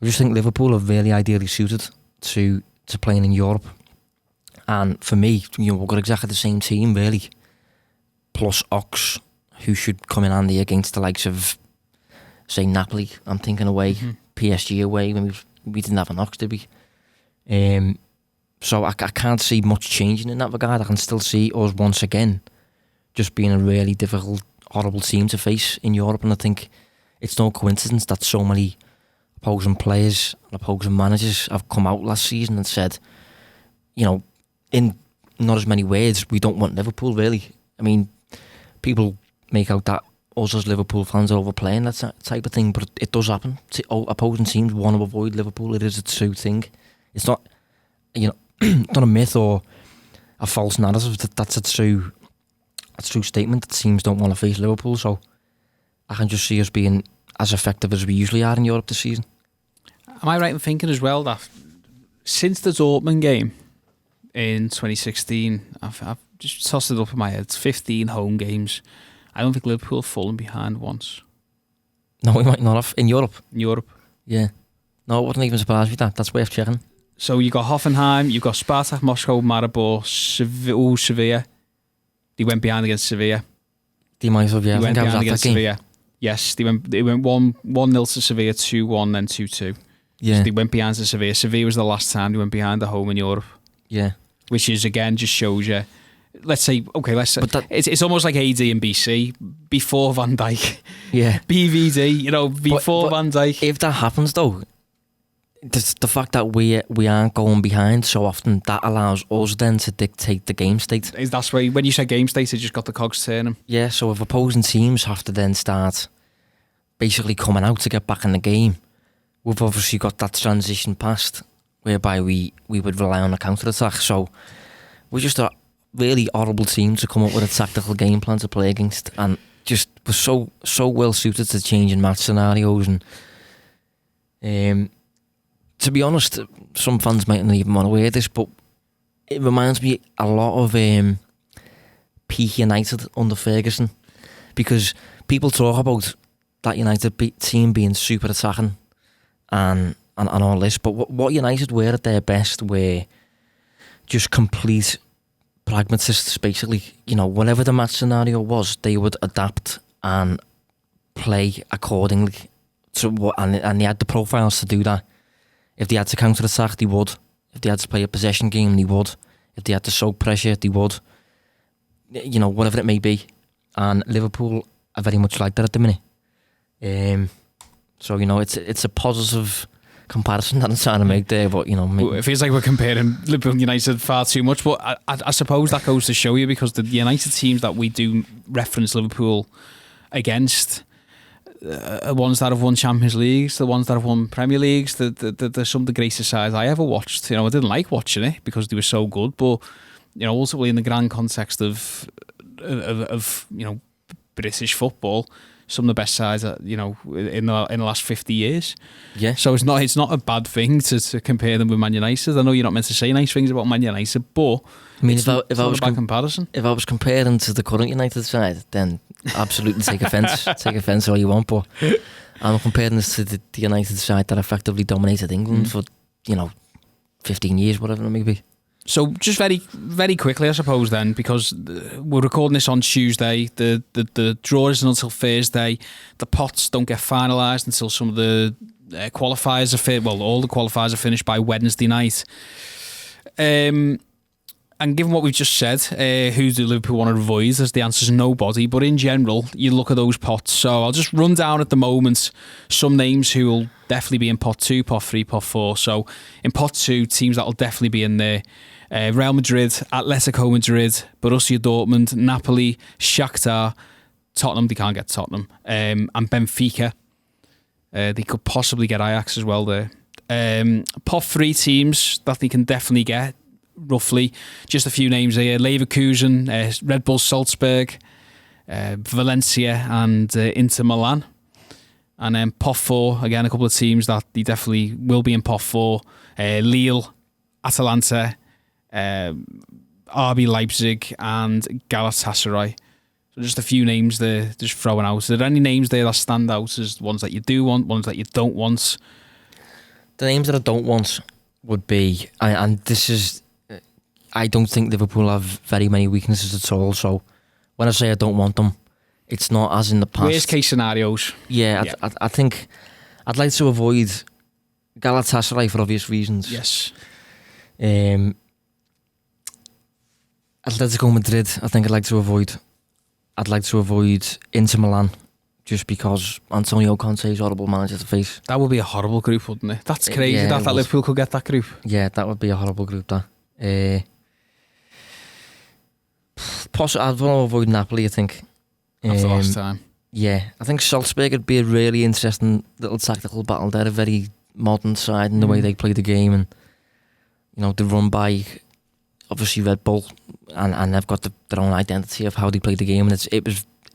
I just think Liverpool are really ideally suited to playing in Europe. And for me, you know, we've got exactly the same team really, plus Ox, who should come in handy against the likes of, say, Napoli. I'm thinking away, PSG away, when we didn't have an Ox, did we? So I can't see much changing in that regard. I can still see us once again just being a really difficult, horrible team to face in Europe. And I think it's no coincidence that so many opposing players and opposing managers have come out last season and said, you know, in not as many words, we don't want Liverpool, really. I mean, people make out that us as Liverpool fans are overplaying that type of thing, but it does happen. Opposing teams want to avoid Liverpool. It is a true thing. It's not, you know, not a myth or a false narrative. That's a true statement that teams don't want to face Liverpool. So I can just see us being as effective as we usually are in Europe this season. Am I right in thinking as well that since the Dortmund game in 2016, I've just tossed it up in my head, 15 home games, I don't think Liverpool have fallen behind once. No, we might not have. In Europe? In Europe. Yeah. No, I wouldn't even surprise with that. That's worth checking. So you got Hoffenheim, you've got Spartak Moscow, Maribor, Sevilla. They went behind against Sevilla. They might have, yeah. They went I behind was against at that game. Sevilla. Yes, they went 1-0 to Sevilla, 2-1, then 2-2. Yeah. So they went behind to Sevilla. Sevilla was the last time they went behind at home in Europe. Yeah. Which is, again, just shows you. Let's say, it's almost like AD and BC before Van Dijk. Yeah. BVD, before but Van Dijk. If that happens though, the fact that we aren't going behind so often, that allows us then to dictate the game state. That's why when you say game state, it just got the cogs turning. Yeah, so if opposing teams have to then start basically coming out to get back in the game, we've obviously got that transition past whereby we would rely on a counter-attack. So we're just a really horrible team to come up with a tactical game plan to play against, and just was so well suited to changing match scenarios. And to be honest, some fans mightn't even want to hear this, but it reminds me a lot of peak United under Ferguson, because people talk about that United team being super attacking and all this, but what United were at their best were just complete pragmatists, basically. Whatever the match scenario was, they would adapt and play accordingly to what, and they had the profiles to do that. If they had to counter-attack, they would. If they had to play a possession game, they would. If they had to soak pressure, they would. Whatever it may be. And Liverpool are very much like that at the minute. So, it's a positive comparison that I'm trying to make there, but, It feels like we're comparing Liverpool and United far too much, but I suppose that goes to show you, because the United teams that we do reference Liverpool against, ones that have won Champions Leagues, the ones that have won Premier Leagues, they're some of the greatest sides I ever watched. I didn't like watching it because they were so good, but ultimately in the grand context of British football, some of the best sides in the last 50 years. Yeah. So it's not a bad thing to compare them with Man United. I know you're not meant to say nice things about Man United, but if I was a bad comparison. If I was comparing to the current United side, then absolutely take offence. Take offence all you want, but I'm comparing this to the United side that effectively dominated England for 15 years, whatever it may be. So just very, very quickly, I suppose then, because we're recording this on Tuesday, the draw isn't until Thursday, the pots don't get finalised until some of the qualifiers are all the qualifiers are finished by Wednesday night. And given what we've just said, who do Liverpool want to avoid? As the answer is nobody. But in general, you look at those pots. So I'll just run down at the moment some names who will definitely be in pot 2, pot 3, pot 4. So in pot 2, teams that will definitely be in there: Real Madrid, Atletico Madrid, Borussia Dortmund, Napoli, Shakhtar, Tottenham. They can't get Tottenham, and Benfica. They could possibly get Ajax as well there. Pot 3 teams that they can definitely get. Roughly, just a few names here: Leverkusen, Red Bull Salzburg, Valencia, and Inter Milan. And then pot 4, again, a couple of teams that they definitely will be in pot 4: Lille, Atalanta, RB Leipzig, and Galatasaray. So just a few names there, just throwing out. Are there any names there that stand out as ones that you do want, ones that you don't want? The names that I don't want would be, and this is, I don't think Liverpool have very many weaknesses at all. So when I say I don't want them, it's not as in the past. Worst case scenarios. Yeah, I think I'd like to avoid Galatasaray for obvious reasons. Yes. Atletico Madrid, I think I'd like to avoid. I'd like to avoid Inter Milan, just because Antonio Conte is a horrible manager to face. That would be a horrible group, wouldn't it? That's crazy that Liverpool could get that group. Yeah, that would be a horrible group, that. I'd want to avoid Napoli, I think. After last time. Yeah, I think Salzburg would be a really interesting little tactical battle. They're a very modern side in the way they play the game, and they're run by obviously Red Bull, and they've got their own identity of how they play the game, and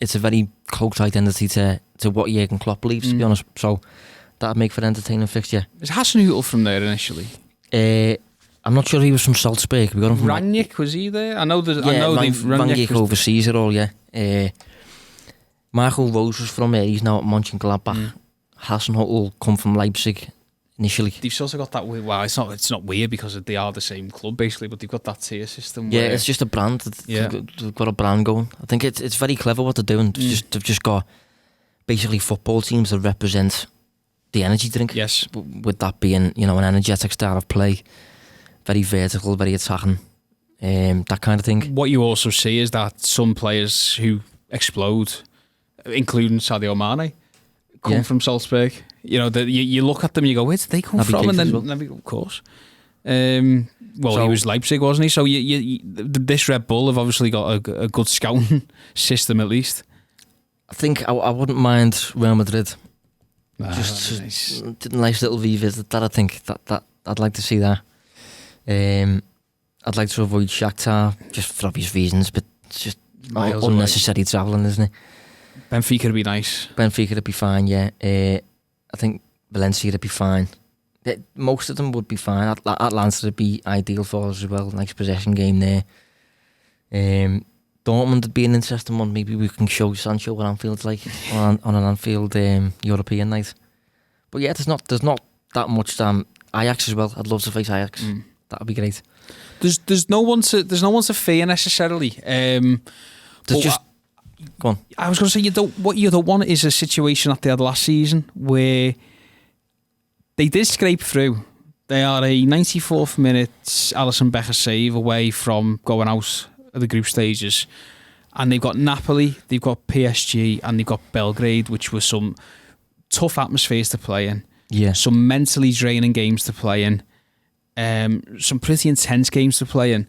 it's a very close identity to what Jurgen Klopp believes, to be honest. So that'd make for an entertaining fixture. Is Hasenhüttl from there initially? I'm not sure he was from Salzburg. We got him from Rangnick, was he there? I know Rangnick overseas it all, yeah. Marco Rose was from there. He's now at Mönchengladbach. Hasenhüttl come from Leipzig. initially. They've sort of got that weird, well, it's not weird because they are the same club basically, but they've got that tier system. Yeah, where, it's just a brand. They've got a brand going. I think it's very clever what they're doing. They've just got basically football teams that represent the energy drink. Yes. With that being, an energetic style of play, very vertical, very attacking, that kind of thing. What you also see is that some players who explode, including Sadio Mane, come from Salzburg. You look at them, you go, where did they come from? And then, of course. He was Leipzig, wasn't he? So this Red Bull have obviously got a good scouting system at least. I think I wouldn't mind Real Madrid. Nice. Did a nice little revisit that. I think that I'd like to see that. I'd like to avoid Shakhtar just for obvious reasons, but it's just unnecessary travelling, isn't it? Benfica would be nice. Benfica would be fine, yeah. I think Valencia would be fine. Most of them would be fine. Atlanta would be ideal for us as well. Nice possession game there. Dortmund would be an interesting one. Maybe we can show Sancho what Anfield's like on an Anfield European night. But yeah, there's not that much. Ajax as well. I'd love to face Ajax. That would be great. There's no one to fear necessarily. Go on. I was going to say what you don't want is a situation that they had last season where they did scrape through. They are a 94th minute Alisson Becker save away from going out of the group stages, and they've got Napoli, they've got PSG, and they've got Belgrade, which were some tough atmospheres to play in. Yeah. Some mentally draining games to play in. Some pretty intense games to play in.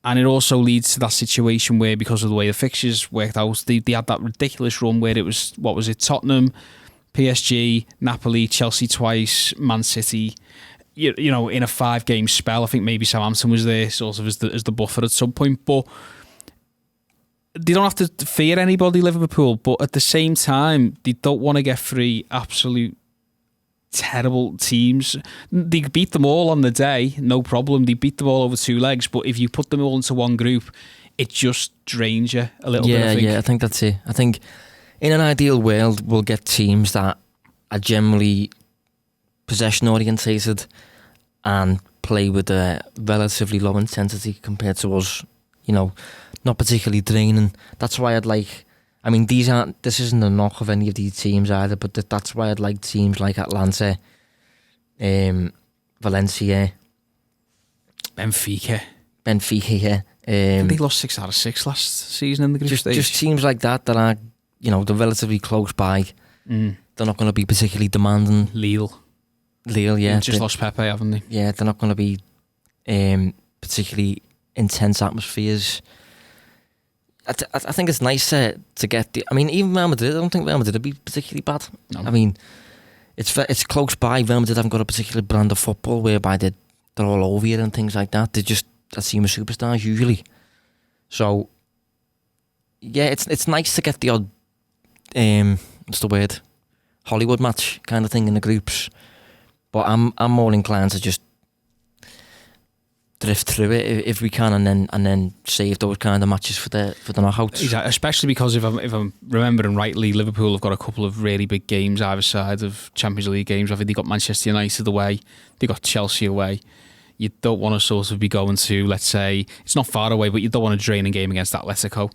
And it also leads to that situation where, because of the way the fixtures worked out, they had that ridiculous run where it was, Tottenham, PSG, Napoli, Chelsea twice, Man City, in a 5-game spell. I think maybe Southampton was there sort of as the buffer at some point. But they don't have to fear anybody, Liverpool. But at the same time, they don't want to get 3 absolute terrible teams. They beat them all on the day, no problem. They beat them all over 2 legs, but if you put them all into one group, it just drains you a little bit. I think that's it. I think in an ideal world, we'll get teams that are generally possession orientated and play with a relatively low intensity compared to us, not particularly draining. That's why I'd like, this isn't a knock of any of these teams either, but that's why I'd like teams like Atlanta, Valencia, Benfica, yeah. They lost 6 out of 6 last season in the group stage. Just teams like that are, they're relatively close by. They're not going to be particularly demanding. Lille, yeah. They just lost Pepe, haven't they? Yeah, they're not going to be particularly intense atmospheres. I think it's nice to get even Real Madrid. I don't think Real Madrid would be particularly bad. No. It's close by. Real Madrid haven't got a particular brand of football whereby they're all over you and things like that. They're just a team of superstars usually. So yeah, it's nice to get the odd what's the word, Hollywood match kind of thing in the groups. But I'm more inclined to just drift through it if we can, and then save those kind of matches for the knockouts. Exactly. Especially because if I'm remembering rightly, Liverpool have got a couple of really big games either side of Champions League games. I think they got Manchester United away, they got Chelsea away. You don't want to sort of be going to, let's say, it's not far away, but you don't want to drain a game against Atletico.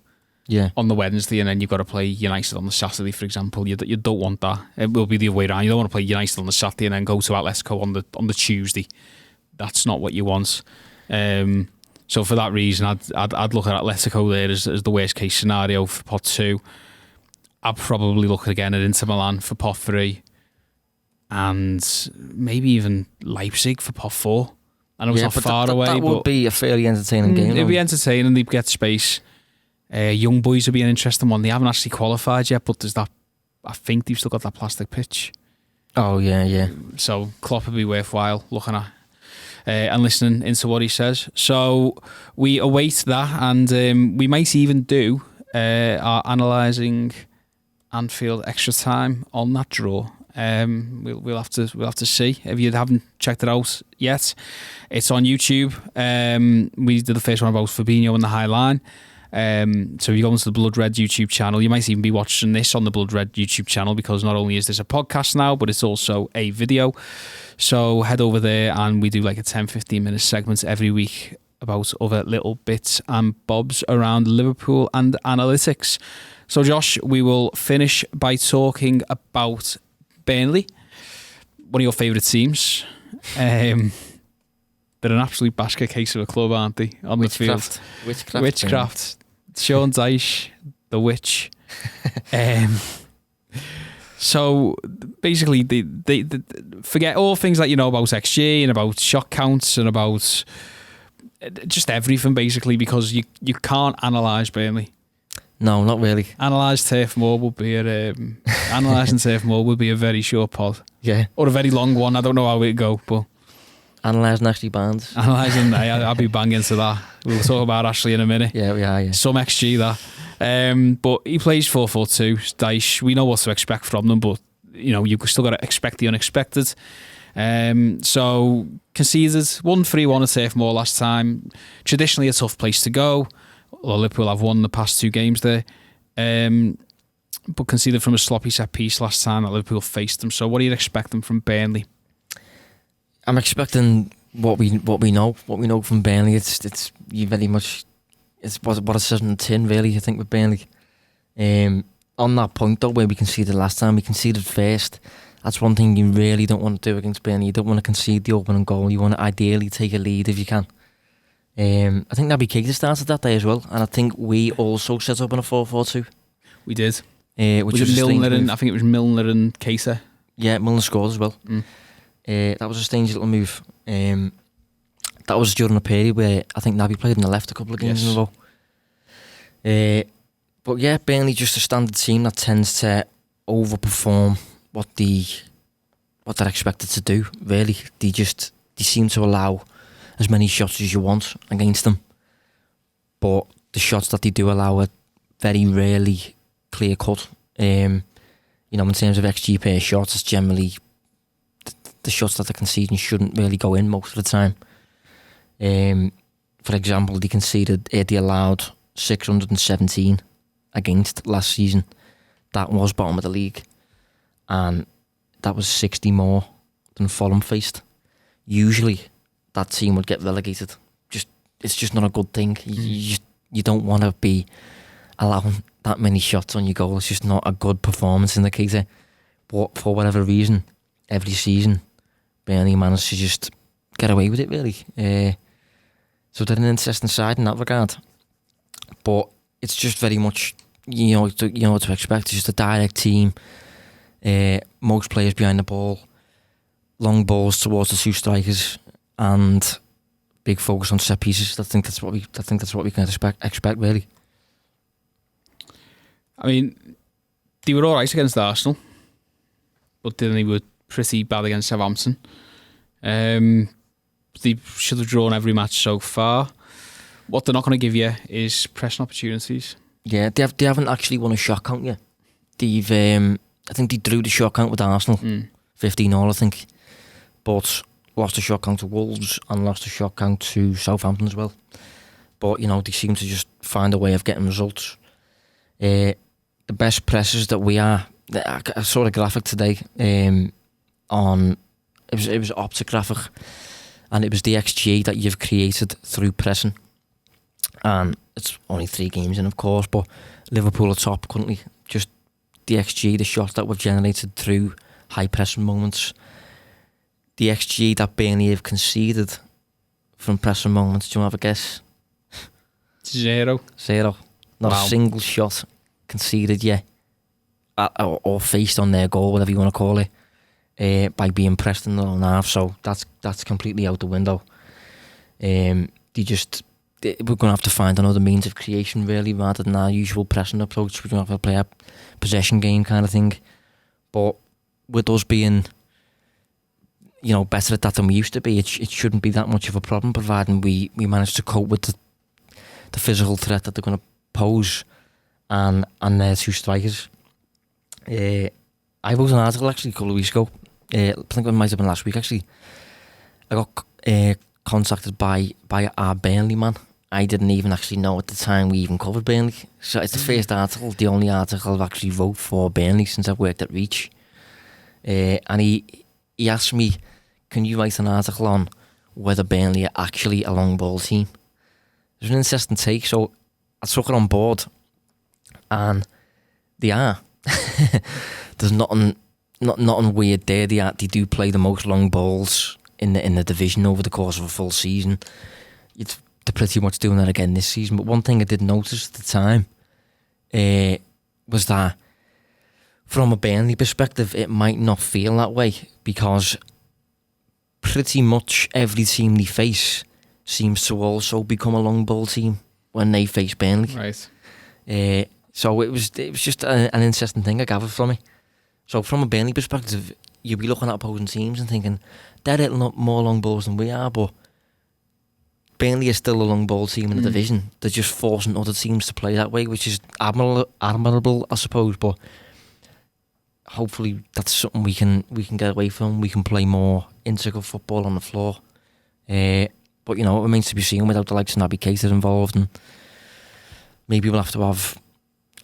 Yeah. On the Wednesday, and then you've got to play United on the Saturday, for example. You don't want that. It will be the other way around. You don't want to play United on the Saturday and then go to Atletico on the Tuesday. That's not what you want. So for that reason, I'd look at Atletico there as the worst case scenario for pot 2. I'd probably look again at Inter Milan for pot 3, and maybe even Leipzig for pot 4. I know it's not far away, that would be a fairly entertaining game. It'd be entertaining. They'd get space. Young Boys would be an interesting one. They haven't actually qualified yet, but there's that. I think they've still got that plastic pitch. Oh yeah. So Klopp would be worthwhile looking at and listening into what he says. So we await that, and we might even do our analysing Anfield extra time on that draw. We'll have to see. If you haven't checked it out yet, it's on YouTube. We did the first one about Fabinho and the high line. So if you go onto the Blood Red YouTube channel, you might even be watching this on the Blood Red YouTube channel, because not only is this a podcast now, but it's also a video. So head over there, and we do like a 10-15 minute segment every week about other little bits and bobs around Liverpool and analytics. So Josh, we will finish by talking about Burnley, one of your favourite teams. They're an absolute basket case of a club, aren't they, on the field? Witchcraft. Sean Dyche, the witch. So basically, they forget all things that you know about XG and about shot counts and about just everything, basically, because you can't analyse Burnley. No, not really. Analysing Turf Moor would be a very short pod. Yeah. Or a very long one. I don't know how it'd go, but Analysing Ashley Barnes. Analysing, I'll be banging to that. We'll talk about Ashley in a minute. Yeah, we are, yeah. Some XG, that. But he plays 4-4-2. Dyche, we know what to expect from them, but you know, you've still got to expect the unexpected. So conceded 1-3-1 at Turf Moor last time. Traditionally a tough place to go. Well, Liverpool have won the past 2 games there. But conceded from a sloppy set piece last time that Liverpool faced them. So what are you expecting from Burnley? I'm expecting what we know from Burnley. It's you very much it's what it says in the tin, really. I think with Burnley, on that point though, where we conceded last time, we conceded first. That's one thing you really don't want to do against Burnley. You don't want to concede the opening goal. You want to ideally take a lead if you can. I think Naby Keita started that day as well, and I think we also set up in a 4-4-2. We did. Which was Milner and I think it was Milner and Keita. Yeah, Milner scored as well. That was a strange little move. That was during a period where I think Naby played on the left a couple of games in a row. But yeah, Burnley just a standard team that tends to overperform what they're expected to do. Really, they seem to allow as many shots as you want against them, but the shots that they do allow are very rarely clear cut. In terms of XG per shots, it's generally the shots that they're conceding shouldn't really go in most of the time. For example, they allowed 617 against last season. That was bottom of the league, and that was 60 more than Fulham faced. Usually that team would get relegated. It's just not a good thing. You don't want to be allowing that many shots on your goal. It's just not a good performance in the case. But for whatever reason, every season Burnley managed to just get away with it, really. So they're an interesting side in that regard. But it's just very much you know what to expect. It's just a direct team. Most players behind the ball, long balls towards the 2 strikers, and big focus on set pieces. I think that's what we can expect really. I mean, they were all right against Arsenal, but then they were pretty bad against Southampton. They should have drawn every match so far. What they're not going to give you is pressing opportunities. Yeah, they haven't actually won a shot count yet. I think they drew the shot count with Arsenal, 15-all, I think, but lost the shot count to Wolves and lost the shot count to Southampton as well. But they seem to just find a way of getting results. The best pressers that we are, I saw a graphic today on it was Opta graphic, and it was the XG that you've created through pressing. And it's only 3 games in, of course, but Liverpool are top currently. Just the XG, the shots that we've generated through high pressing moments. The XG that Burnley have conceded from pressing moments, do you have a guess? 0. Not a single shot conceded yet, or faced on their goal, whatever you want to call it, by being pressed in the own half. So that's completely out the window. We're going to have to find another means of creation, really, rather than our usual pressing approach. We're going to have to play a possession game kind of thing. But with us being, better at that than we used to be, it shouldn't be that much of a problem, providing we manage to cope with the physical threat that they're going to pose and their 2 strikers. I wrote an article actually a couple of weeks ago. I think it might have been last week actually. I got contacted by our Burnley man, I didn't even actually know at the time we even covered Burnley. So it's the first article, the only article I've actually wrote for Burnley since I've worked at Reach. And he asked me, can you write an article on whether Burnley are actually a long ball team? It was an interesting take, so I took it on board. And they are. There's nothing weird there. They do play the most long balls in the division over the course of a full season. They're pretty much doing that again this season. But one thing I did notice at the time was that from a Burnley perspective, it might not feel that way because pretty much every team they face seems to also become a long ball team when they face Burnley. Right. So it was just an interesting thing I gathered from it. So from a Burnley perspective, you'll be looking at opposing teams and thinking, they're hitting more long balls than we are, but Burnley is still a long ball team in the division. They're just forcing other teams to play that way, which is admirable, I suppose, but hopefully that's something we can get away from. We can play more integral football on the floor. But, you know, it remains to be seen without the likes of Naby Keita involved, and maybe we'll have to have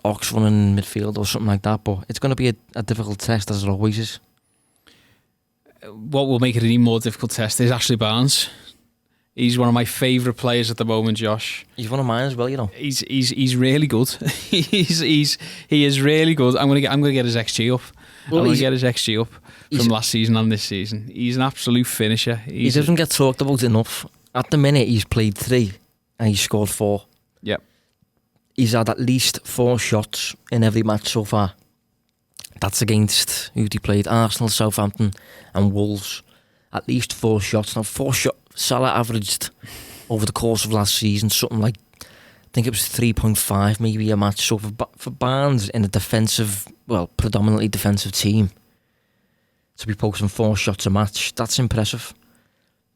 Ox running in midfield or something like that, but it's going to be a difficult test, as it always is. What will make it an even more difficult test is Ashley Barnes. He's one of my favourite players at the moment, Josh. He's one of mine as well, you know. He's really good. he is really good. I'm gonna get his XG up. Well, I'm gonna get his XG up from last season and this season. He's an absolute finisher. He doesn't get talked about enough. At the minute, he's played 3 and he's scored 4. Yep. He's had at least 4 shots in every match so far. That's against who he played: Arsenal, Southampton, and Wolves. At least 4 shots. Now, 4 shots. Salah averaged over the course of last season something like, I think it was 3.5 maybe a match. So for Barnes in a defensive, well, predominantly defensive team, to be posting 4 shots a match, that's impressive.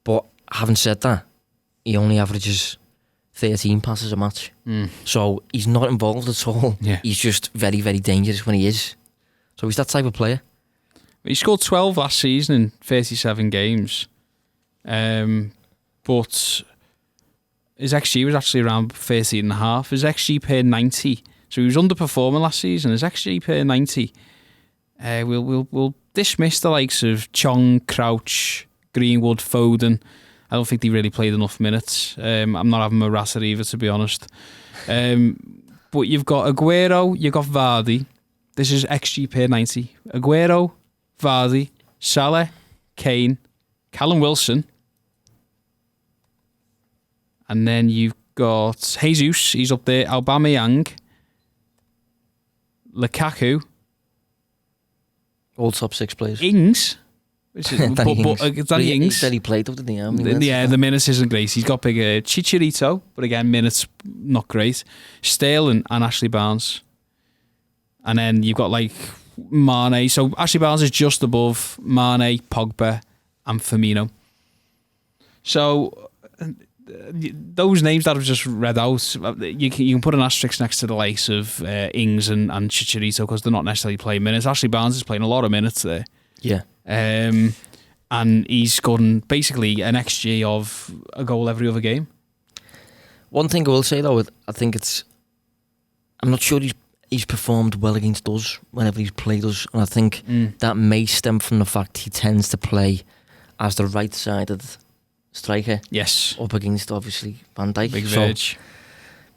But having said that, he only averages 13 passes a match. So he's not involved at all. Yeah. He's just very, very dangerous when he is. So he's that type of player. He scored 12 last season in 37 games. But his XG was actually around 13.5. His XG per 90, so he was underperforming last season. His XG per 90, we'll dismiss the likes of Chong, Crouch, Greenwood, Foden. I don't think they really played enough minutes. I'm not having Morata either, to be honest. But you've got Aguero, you've got Vardy. This is XG per 90. Aguero, Vardy, Salah, Kane, Callum Wilson. And then you've got Jesus, he's up there, Aubameyang, Lukaku. All top 6 players. Ings. Danny Ings. He said he played, didn't he? The minutes isn't great. He's got bigger. Chicharito, but again, minutes not great. Sterling and Ashley Barnes. And then you've got like Mane. So Ashley Barnes is just above Mane, Pogba and Firmino. So those names that I've just read out, you can put an asterisk next to the likes of Ings and Chicharito because they're not necessarily playing minutes. Ashley Barnes is playing a lot of minutes there. Yeah. And he's gotten basically an XG of a goal every other game. One thing I will say though, I think I'm not sure he's performed well against us whenever he's played us, and I think that may stem from the fact he tends to play as the right-sided striker. Yes. Up against obviously Van Dijk. Big so verge.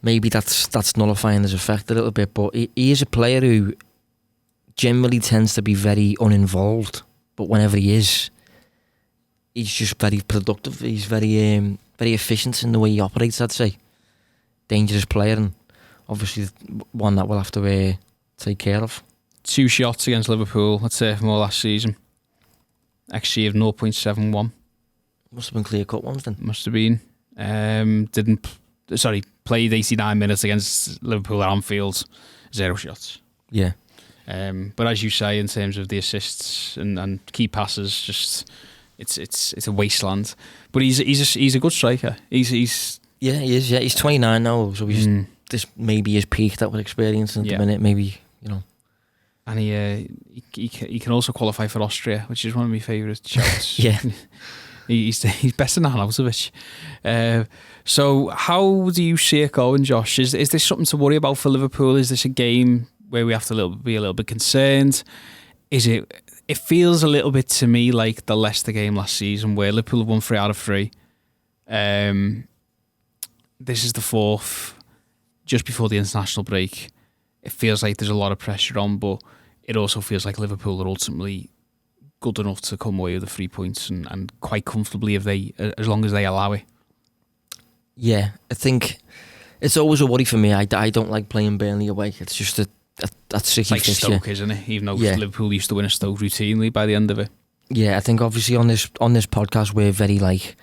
maybe that's nullifying his effect a little bit, but he is a player who generally tends to be very uninvolved, but whenever he is, he's just very productive. He's very efficient in the way he operates, I'd say. Dangerous player, and obviously one that we'll have to take care of. 2 shots against Liverpool, let's say, from all last season. XG of 0.71. Must have been clear-cut ones then. Must have been. Played 89 minutes against Liverpool at Anfield. 0 shots. Yeah. But as you say, in terms of the assists and key passes, just it's a wasteland. But he's a good striker. He is. Yeah, he's 29 now, so this maybe his peak that we're experiencing at the minute. Maybe, you know. And he can also qualify for Austria, which is one of my favourite shouts. Yeah. He's better than Arnautovic. So how do you see it going, Josh? Is this something to worry about for Liverpool? Is this a game where we have to be a little bit concerned? It feels a little bit to me like the Leicester game last season where Liverpool have won 3 out of 3. This is the 4th, just before the international break. It feels like there's a lot of pressure on, but it also feels like Liverpool are ultimately good enough to come away with the 3 points and quite comfortably as long as they allow it. Yeah, I think it's always a worry for me. I don't like playing Burnley away. It's just a tricky It's like fixture. Stoke, isn't it? Even though Liverpool used to win a Stoke routinely by the end of it. Yeah, I think obviously on this podcast we're very like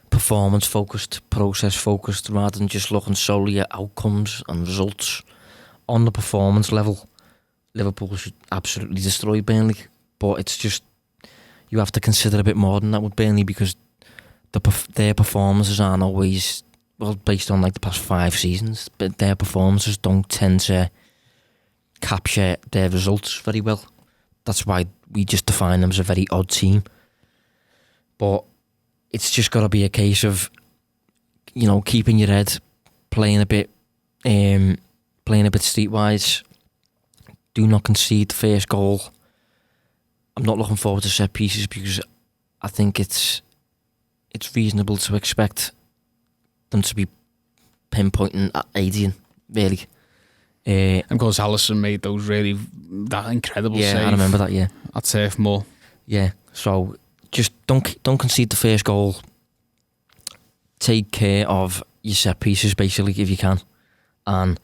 performance focused, process focused, rather than just looking solely at outcomes and results. On the performance level, Liverpool should absolutely destroy Burnley, but it's just you have to consider a bit more than that with Burnley because their performances aren't always based on like the past 5 seasons, but their performances don't tend to capture their results very well. That's why we just define them as a very odd team. But it's just got to be a case of, keeping your head, playing a bit streetwise. Do not concede the first goal. I'm not looking forward to set pieces because I think it's reasonable to expect them to be pinpointing at Adrian, really. And of course, Alisson made that incredible save. Yeah, I remember that. Yeah, at Turf Moor. Yeah, so just don't concede the first goal. Take care of your set pieces, basically, if you can, and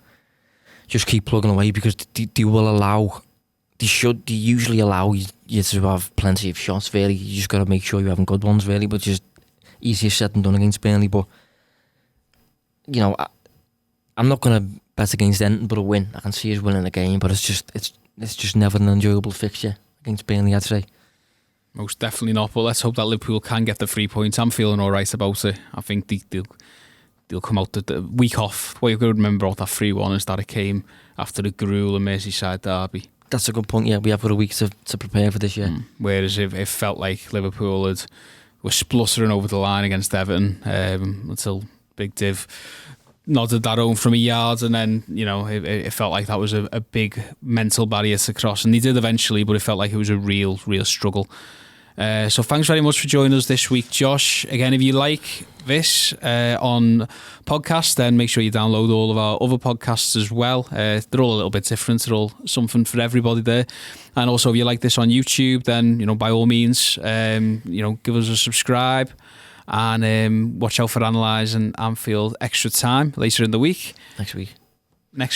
just keep plugging away because they will allow. They usually allow you to have plenty of shots. Really, you just got to make sure you're having good ones. Really, but just easier said than done against Burnley. But I'm not gonna bet against anything but a win. I can see us winning the game, but it's just never an enjoyable fixture against Burnley, I'd say. Most definitely not, but let's hope that Liverpool can get the 3 points. I'm feeling alright about it. I think they'll come out the week off. What you've got to remember about that 3-1 is that it came after the grueling Merseyside derby. That's a good point, yeah. We have got a week to prepare for this year. Whereas it felt like Liverpool were spluttering over the line against Everton until Big Div nodded that home from a yard, and then it felt like that was a big mental barrier to cross, and they did eventually, but it felt like it was a real struggle. So thanks very much for joining us this week, Josh. Again, if you like this on podcast, then make sure you download all of our other podcasts as well. They're all a little bit different. They're all something for everybody there. And also, if you like this on YouTube, then by all means, give us a subscribe. And watch out for Analysing Anfield Extra Time later in the week. Next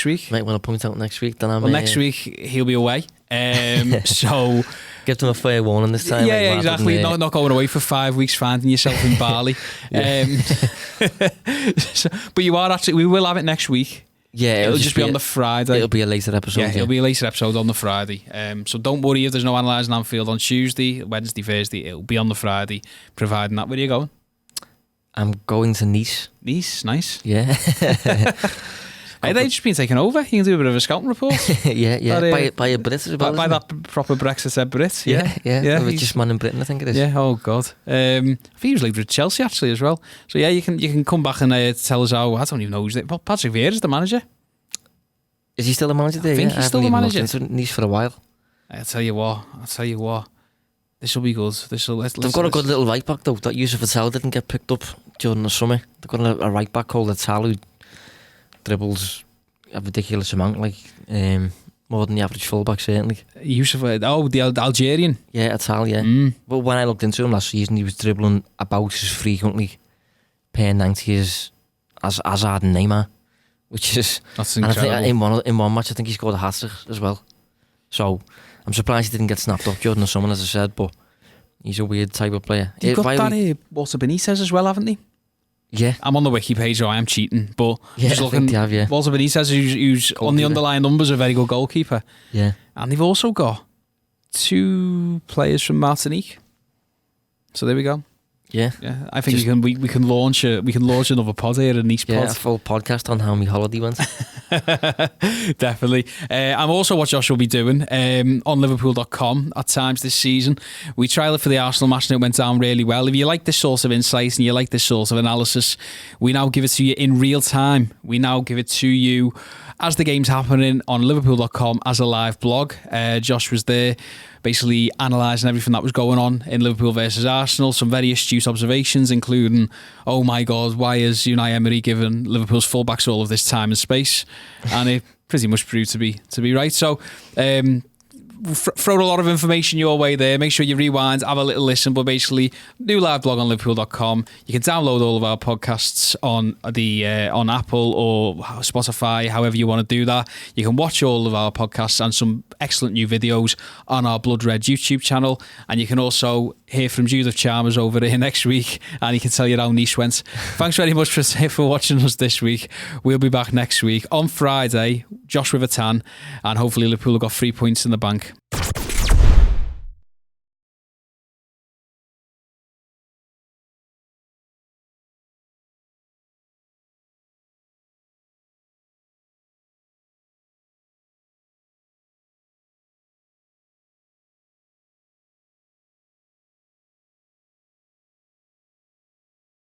week? Might want to point out next week. Next week he'll be away. So give them a fair warning this time. Yeah, exactly. Not going away for 5 weeks, finding yourself in Bali. But you are we will have it next week. Yeah, it'll just be on the Friday. It'll be a later episode. Yeah, it'll be a later episode on the Friday. So don't worry if there's no Analysing Anfield on Tuesday, Wednesday, Thursday. It'll be on the Friday, providing that. Where are you going? I'm going to Nice. Nice, nice. Yeah. Hey, they've just been taken over. You can do a bit of a scouting report. Yeah. By a Brit as well. By that proper Brexit Brit. Yeah. The richest man in Britain, I think it is. Yeah. Oh God. I think he was linked with Chelsea actually as well. So yeah, you can come back and tell us how. I don't even know who's it. Well, Patrick Vieira's the manager. Is he still the manager there? I think he's still the manager. He's been Nice for a while. I'll tell you what. This will be good. They've got a good little right back though. That Yusuf Attal didn't get picked up during the summer. They've got a right back called Attal who dribbles a ridiculous amount, more than the average fullback certainly. Yusuf, the Algerian. Yeah, Attal, yeah. But when I looked into him last season, he was dribbling about as frequently per 90 as Hazard and Neymar, which is that's incredible. And I think in one match, I think he scored a hat-trick as well. So I'm surprised he didn't get snapped up during the summer, as I said, but he's a weird type of player. They've got that Walter Benitez as well, haven't they? Yeah. I'm on the wiki page, so I am cheating, but just looking, they have, yeah. Walter Benitez, who's on the underlying numbers, a very good goalkeeper. Yeah. And they've also got 2 players from Martinique. So there we go. Yeah. I think we can launch another pod here, a niche pod. Yeah, a full podcast on how my holiday went. Definitely. I'm also what Josh will be doing on Liverpool.com at times this season. We trialled it for the Arsenal match and it went down really well. If you like this sort of insight and you like this sort of analysis, we now give it to you in real time. We now give it to you as the game's happening on Liverpool.com as a live blog. Josh was there basically analysing everything that was going on in Liverpool versus Arsenal. Some very astute observations, including, oh my God, why is Unai Emery given Liverpool's fullbacks all of this time and space? And it pretty much proved to be right. So throw a lot of information your way there. Make sure you rewind, have a little listen, but basically new live blog on Liverpool.com. You can download all of our podcasts on on Apple or Spotify, however you want to do that. You can watch all of our podcasts and some excellent new videos on our Blood Red YouTube channel, and you can also hear from Judith Chalmers over here next week, and he can tell you how niche went. Thanks very much for watching us this week. We'll be back next week on Friday. Josh with a tan, and hopefully Liverpool have got 3 points in the bank.